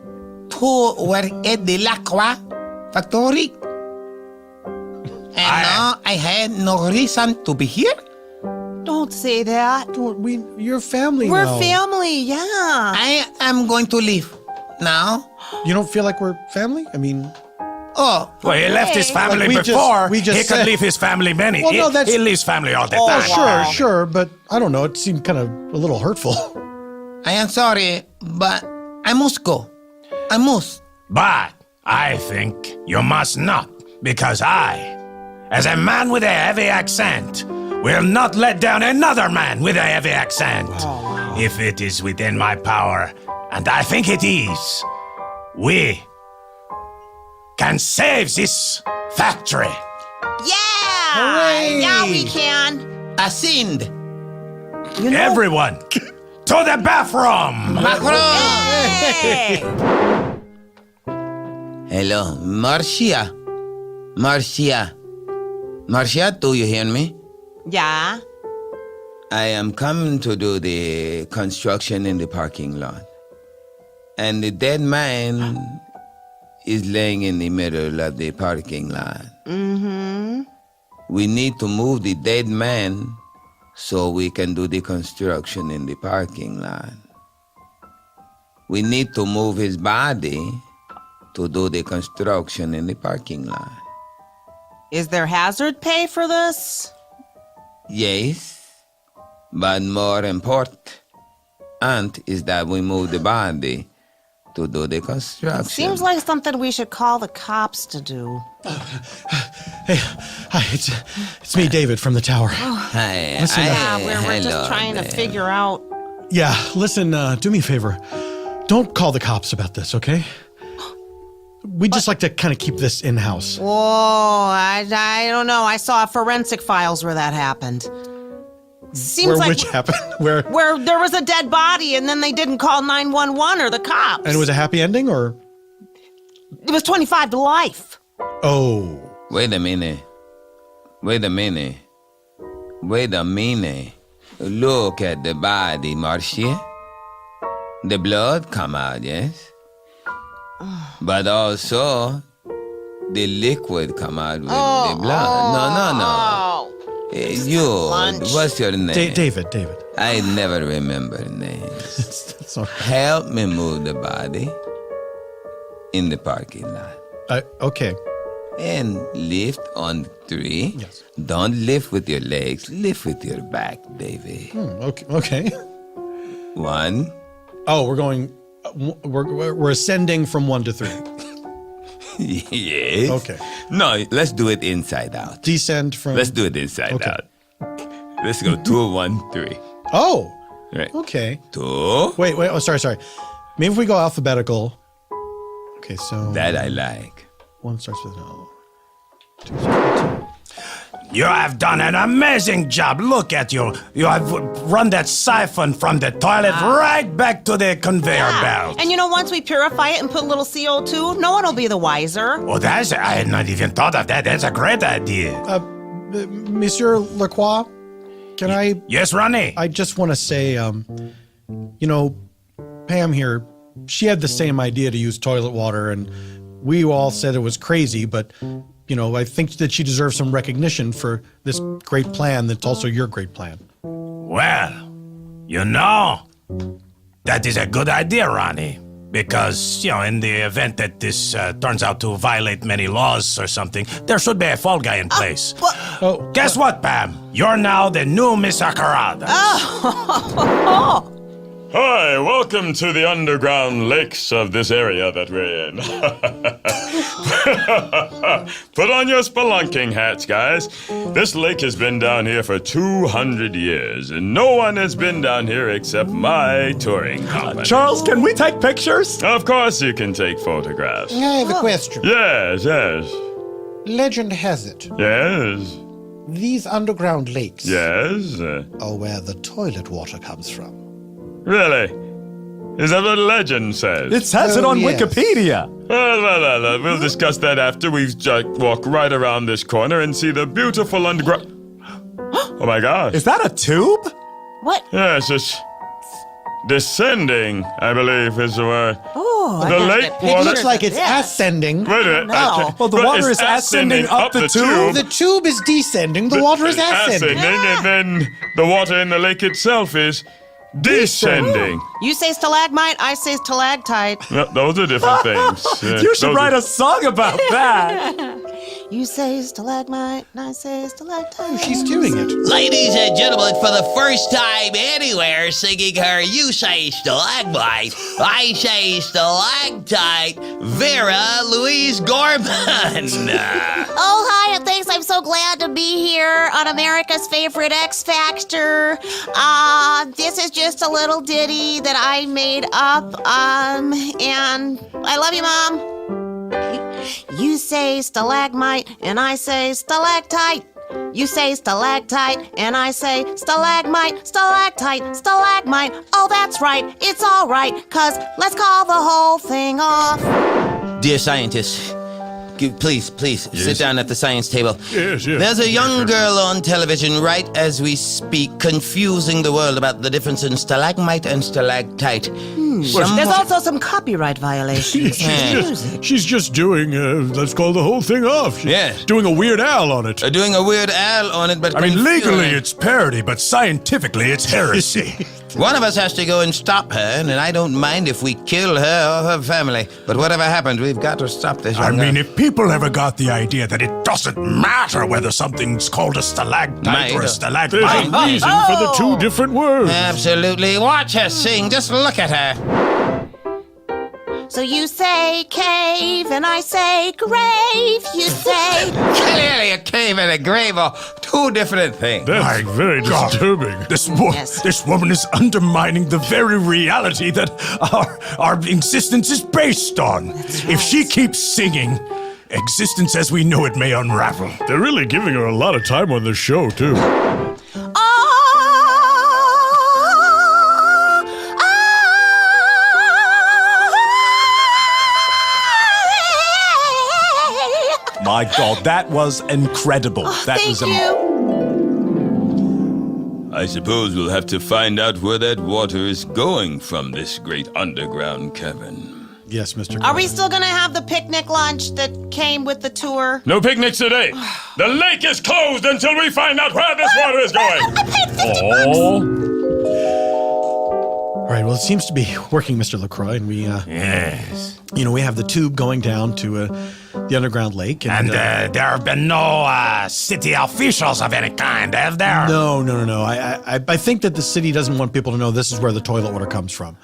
to work at the LaCroix factory. And now I had no reason to be here. Don't say that. You're family We're now. family, yeah. I am going to leave now. You don't feel like we're family? I mean, Oh, Well, he left his family Like we just- before. we just he could said- leave his family many. Well, no, that's- he leaves family all the oh, time. sure, but I don't know. It seemed kind of a little hurtful. I am sorry, but I must go. I must. But I think you must not, because I, as a man with a heavy accent, will not let down another man with a heavy accent. If it is within my power, and I think it is, we can save this factory. Yeah! Yeah, we can. Ascend. Everyone, to the bathroom! Macron. Hey! Hello, Marcia. Marcia. Marcia, do you hear me? Yeah. I am coming to do the construction in the parking lot. And the dead man is laying in the middle of the parking lot. Mm-hmm. We need to move the dead man so we can do the construction in the parking lot. We need to move his body to do the construction in the parking lot. Is there hazard pay for this? Yes, but more important is that we move the body to do the construction. Seems like something we should call the cops to do. Hey, hi, it's me, David, from the tower. Hi, Listen, Yeah, we're hello just trying to there. figure out. Yeah, listen, do me a favor. Don't call the cops about this, okay? We just like to kind of keep this in-house. Whoa, I don't know. I saw forensic files where that happened. Seems like Which happened? Where? where there was a dead body and then they didn't call 911 or the cops. And it was a happy ending, or? It was 25 to life. Oh. Wait a minute. Wait a minute. Wait a minute. Look at the body, Marcia. The blood come out, yes? But also, the liquid come out with the blood. No. You, lunch. what's your name? David. I never remember names. That's all Help me move the body in the parking lot. right. Okay. And lift on 3. Yes. Don't lift with your legs, lift with your back, David. Okay. 1. Oh, we're going. We're ascending from 1 to 3. Yes. Okay. No, let's do it inside out. Descend from. Let's do it inside Okay. out. Let's go 2, 1, 3. Oh. Right. Okay. 2. Wait. Oh, sorry. Maybe if we go alphabetical. Okay, so That I like. 1 starts with an O. 2 starts with 2. You have done an amazing job. Look at you. You have run that siphon from the toilet right back to the conveyor belt. And you know, once we purify it and put a little CO2, no one will be the wiser. Oh, I had not even thought of that. That's a great idea. Monsieur LaCroix, can I? Yes, Ronnie? I just want to say, Pam here, she had the same idea to use toilet water, and we all said it was crazy, but, I think that she deserves some recognition for this great plan that's also your great plan. Well, that is a good idea, Ronnie. Because, in the event that this turns out to violate many laws or something, there should be a fall guy in place. Oh, Guess what, Pam? You're now the new Miss Akarada. Hi, welcome to the underground lakes of this area that we're in. Put on your spelunking hats, guys. This lake has been down here for 200 years, and no one has been down here except my touring company. Charles, can we take pictures? Of course you can take photographs. I have a question. Yes. Legend has it, Yes. these underground lakes Yes. are where the toilet water comes from. Really? Is that what legend says? It says it Oh, on yes. Wikipedia. Well, we'll discuss that after we walk right around this corner and see the beautiful underground... Oh my gosh. Is that a tube? What? Yes, it's descending, I believe is the word. Oh, The lake water... It looks like it's ascending. Wait a minute. No. Well, the But water it's is ascending up the tube. The tube is descending, the water is ascending. And then the water in the lake itself is descending. You say stalagmite, I say stalactite. No, those are different things. You should write a song about that. You say stalagmite, and I say stalactite. She's doing it. Ladies and gentlemen, for the first time anywhere, singing her You Say Stalagmite, I Say Stalactite, Vera Louise Gorman. Oh, hi, and thanks. I'm so glad to be here on America's favorite X Factor. This is just a little ditty that I made up, and I love you, Mom. You say stalagmite, and I say stalactite. You say stalactite, and I say stalagmite, stalactite, stalagmite. Oh, that's right, it's all right, 'cause let's call the whole thing off. Dear scientists, please, sit down at the science table. Yes. There's a young girl on television right as we speak, confusing the world about the difference in stalagmite and stalactite. There's also some copyright violations. She's just doing, let's call the whole thing off. She's doing a Weird Al on it. Doing a Weird Al on it, but I mean, legally confusing. it's parody, but scientifically it's heresy. One of us has to go and stop her, and I don't mind if we kill her or her family. But whatever happens, we've got to stop this I young mean, girl. if people ever got the idea that it doesn't matter whether something's called a stalactite or a There's stalagmite. a reason for the two different words. Absolutely. Watch her sing. Just look at her. So you say cave, and I say grave. You say Clearly a cave and a grave are two different things. That's very disturbing. This Yes. this woman is undermining the very reality that our existence is based on. If she keeps singing, existence as we know it may unravel. They're really giving her a lot of time on this show, too. My God, that was incredible. That thank was you. I suppose we'll have to find out where that water is going from this great underground cavern. Yes, Mr. Are we still gonna have the picnic lunch that came with the tour? No picnics today. The lake is closed until we find out where this water is going. I paid 50 Oh. All right, well, it seems to be working, Mr. LaCroix, and we, Yes. we have the tube going down to the underground lake. And there have been no city officials of any kind, have there? No. I think that the city doesn't want people to know this is where the toilet water comes from.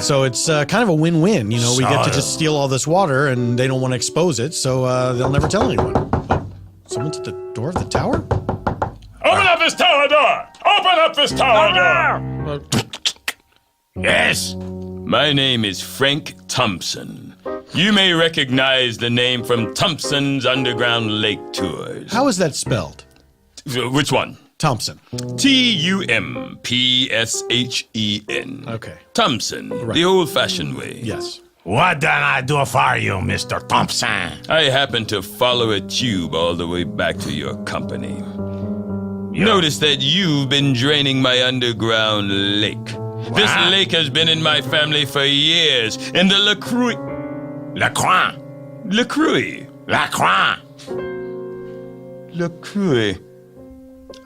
So it's kind of a win-win. We get to just steal all this water, and they don't want to expose it, so they'll never tell anyone. Oh, someone's at the door of the tower? Open up this tower door! Open up this tower door! Yes. My name is Frank Thompson. You may recognize the name from Thompson's Underground Lake Tours. How is that spelled? Which one? Thompson. Tumpshen. Okay. Thompson, Right. the old-fashioned way. Yes. What can I do for you, Mr. Thompson? I happen to follow a tube all the way back to your company. Notice that you've been draining my underground lake. This lake has been in my family for years, and the LaCroix... LaCroix. LaCroix. LaCroix.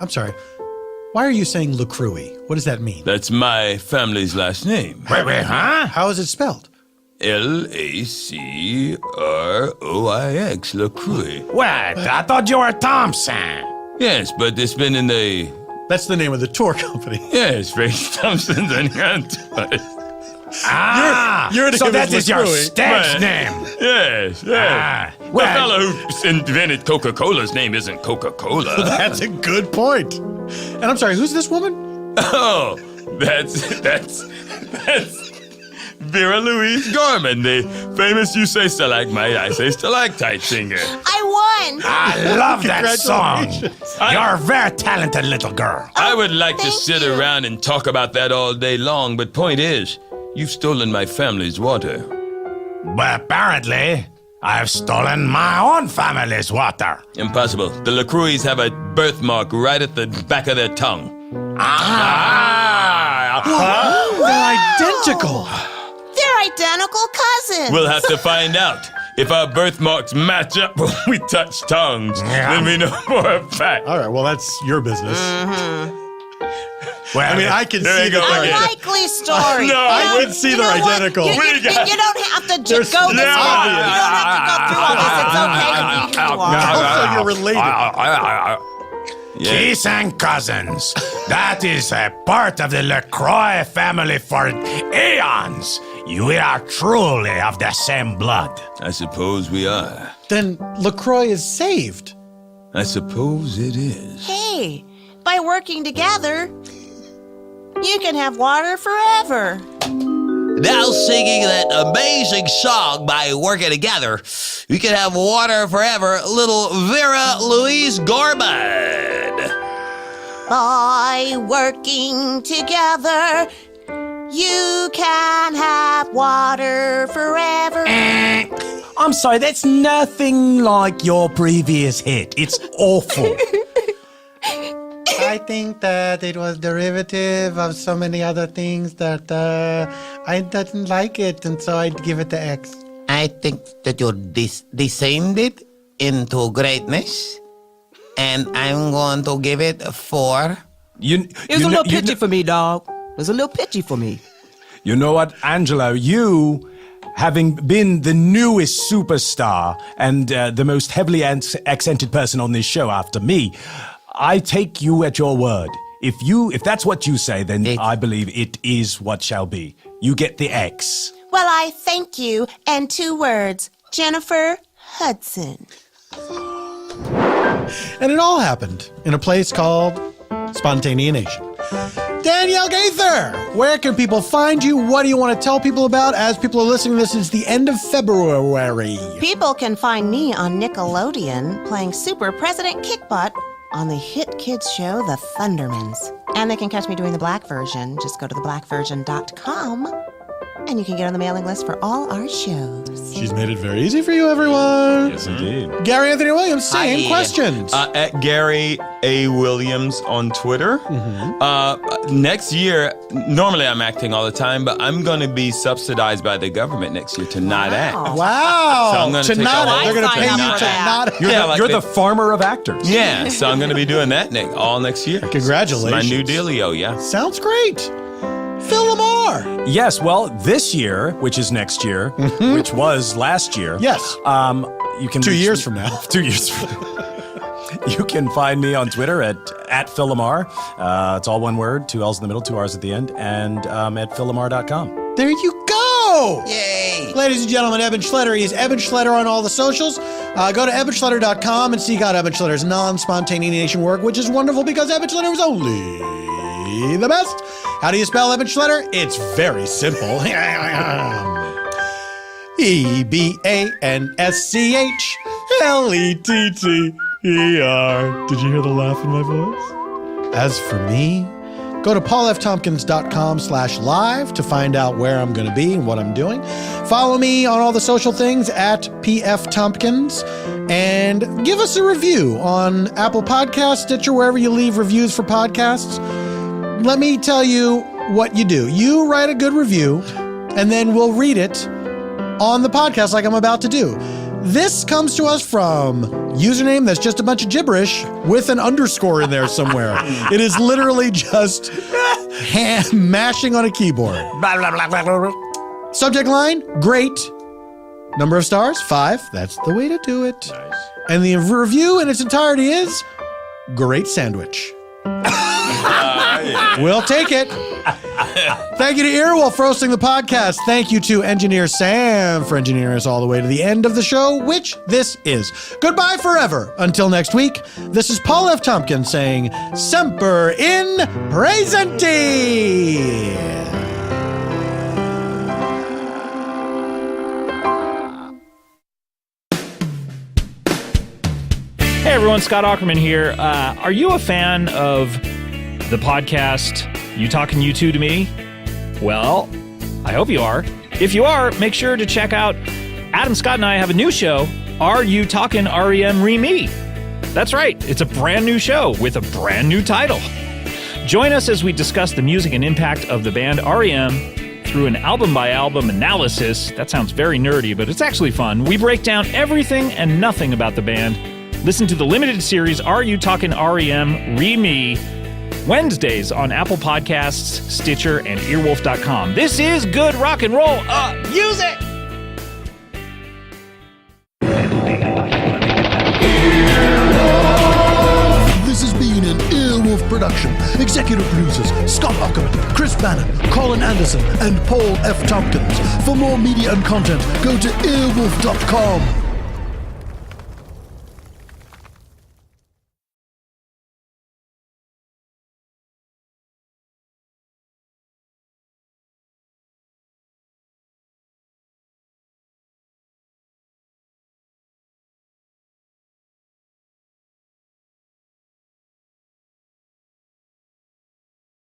I'm sorry. Why are you saying LaCroix? What does that mean? That's my family's last name. Wait, huh? How is it spelled? LaCroix. LaCroix. What? I thought you were Thompson. Yes, but it's been in the That's the name of the tour company. Yes, Fraser Thompson's and Your so name that is your LaCroix. stage name. Yes, yes. The well- fellow who invented Coca-Cola's name isn't Coca-Cola. That's a good point. And I'm sorry, who's this woman? Oh, that's Vera Louise Gorman, the famous You Say Stalagmite, I Say Stalactite singer. I won. I love that song. Congratulations. You're a very talented little girl. I would like to thank sit you. around and talk about that all day long, but point is, you've stolen my family's water. But apparently, I've stolen my own family's water. Impossible. The LaCroix have a birthmark right at the back of their tongue. They're identical. They're identical cousins. We'll have to find out. If our birthmarks match up when we touch tongues, then we know for a fact. All right, well, that's your business. Well, I mean, I can There see you go. that they're Unlikely story. No, I can see You they're know what? identical. You, We got- you don't have to There's- go this No. far. You don't have to go through all this. It's okay to be who you are. Also, you're related. Yeah. Kissing cousins. That is a part of the LaCroix family for eons. We are truly of the same blood. I suppose we are. Then LaCroix is saved. I suppose it is. Hey, by working together, you can have water forever. Now singing that amazing song by working together, you can have water forever, little Vera Louise Gorman. By working together, you can have water forever. I'm sorry, that's nothing like your previous hit. It's awful. I think that it was derivative of so many other things that I didn't like it, and so I'd give it the X. I think that you descended into greatness, and I'm going to give it 4. It was a little pitchy for me, dog. It was a little pitchy for me. You know what, Angelo? You, having been the newest superstar and the most heavily accented person on this show after me, I take you at your word. If that's what you say, then I believe it is what shall be. You get the X. Well, I thank you. And 2 words, Jennifer Hudson. And it all happened in a place called Spontaneanation. Daniele Gaither, where can people find you? What do you want to tell people about? As people are listening to this, it's the end of February. People can find me on Nickelodeon playing Super President Kickbutt on the hit kids show The Thundermans. And they can catch me doing the black version. Just go to theblackversion.com and you can get on the mailing list for all our shows. She's made it very easy for you, everyone. Yes, indeed. Gary Anthony Williams, same Hi. questions. At Gary A. Williams on Twitter. Next year, normally I'm acting all the time, but I'm going to be subsidized by the government next year to not act. Wow. So I'm gonna to take not, a they're going to whole- pay you sign up to for that. not. You're, Yeah, the, like you're they- the farmer of actors. Yeah, so I'm going to be doing that all next year. Congratulations. My new dealio, yeah. Sounds great. Phil LaMarr. Yes, well, this year, which is next year, which was last year. Yes. You can 2 reach years me- from now. 2 years from now. You can find me on Twitter at Phil LaMarr. It's all one word, 2 L's in the middle, 2 R's at the end, and at PhilLaMarr.com. There you go. Yay! Ladies and gentlemen, Eban Schletter. He is Eban Schletter on all the socials. Go to ebanschletter.com and seek out Eban Schletter's non-spontaneation work, which is wonderful because Eban Schletter is only the best. How do you spell Eban Schletter? It's very simple. EBANSCHLETTER. Did you hear the laugh in my voice? As for me, go to paulftompkins.com/live to find out where I'm going to be and what I'm doing. Follow me on all the social things at PF Tompkins and give us a review on Apple Podcasts, Stitcher, wherever you leave reviews for podcasts. Let me tell you what you do. You write a good review and then we'll read it on the podcast like I'm about to do. This comes to us from username that's just a bunch of gibberish with an underscore in there somewhere. It is literally just mashing on a keyboard. Subject line, great. Number of stars, 5. That's the way to do it. Nice. And the review in its entirety is great sandwich. We'll take it. Thank you to Earwolf for hosting the podcast. Thank you to engineer Sam for engineering us all the way to the end of the show, which this is. Goodbye forever. Until next week, this is Paul F. Tompkins saying, Semper in Presenti. Hey everyone, Scott Aukerman here. Are you a fan of the podcast You Talkin' You2 to Me? Well, I hope you are. If you are, make sure to check out Adam Scott and I have a new show, Are You Talkin' REM Re-Me? That's right, it's a brand new show with a brand new title. Join us as we discuss the music and impact of the band REM through an album-by-album analysis. That sounds very nerdy, but it's actually fun. We break down everything and nothing about the band. Listen to the limited series, Are You Talkin' REM Re-Me? Wednesdays on Apple Podcasts, Stitcher, and earwolf.com. This is good rock and roll. Music! This has been an Earwolf production. Executive producers Scott Aukerman, Chris Bannon, Colin Anderson, and Paul F. Tompkins. For more media and content, go to earwolf.com.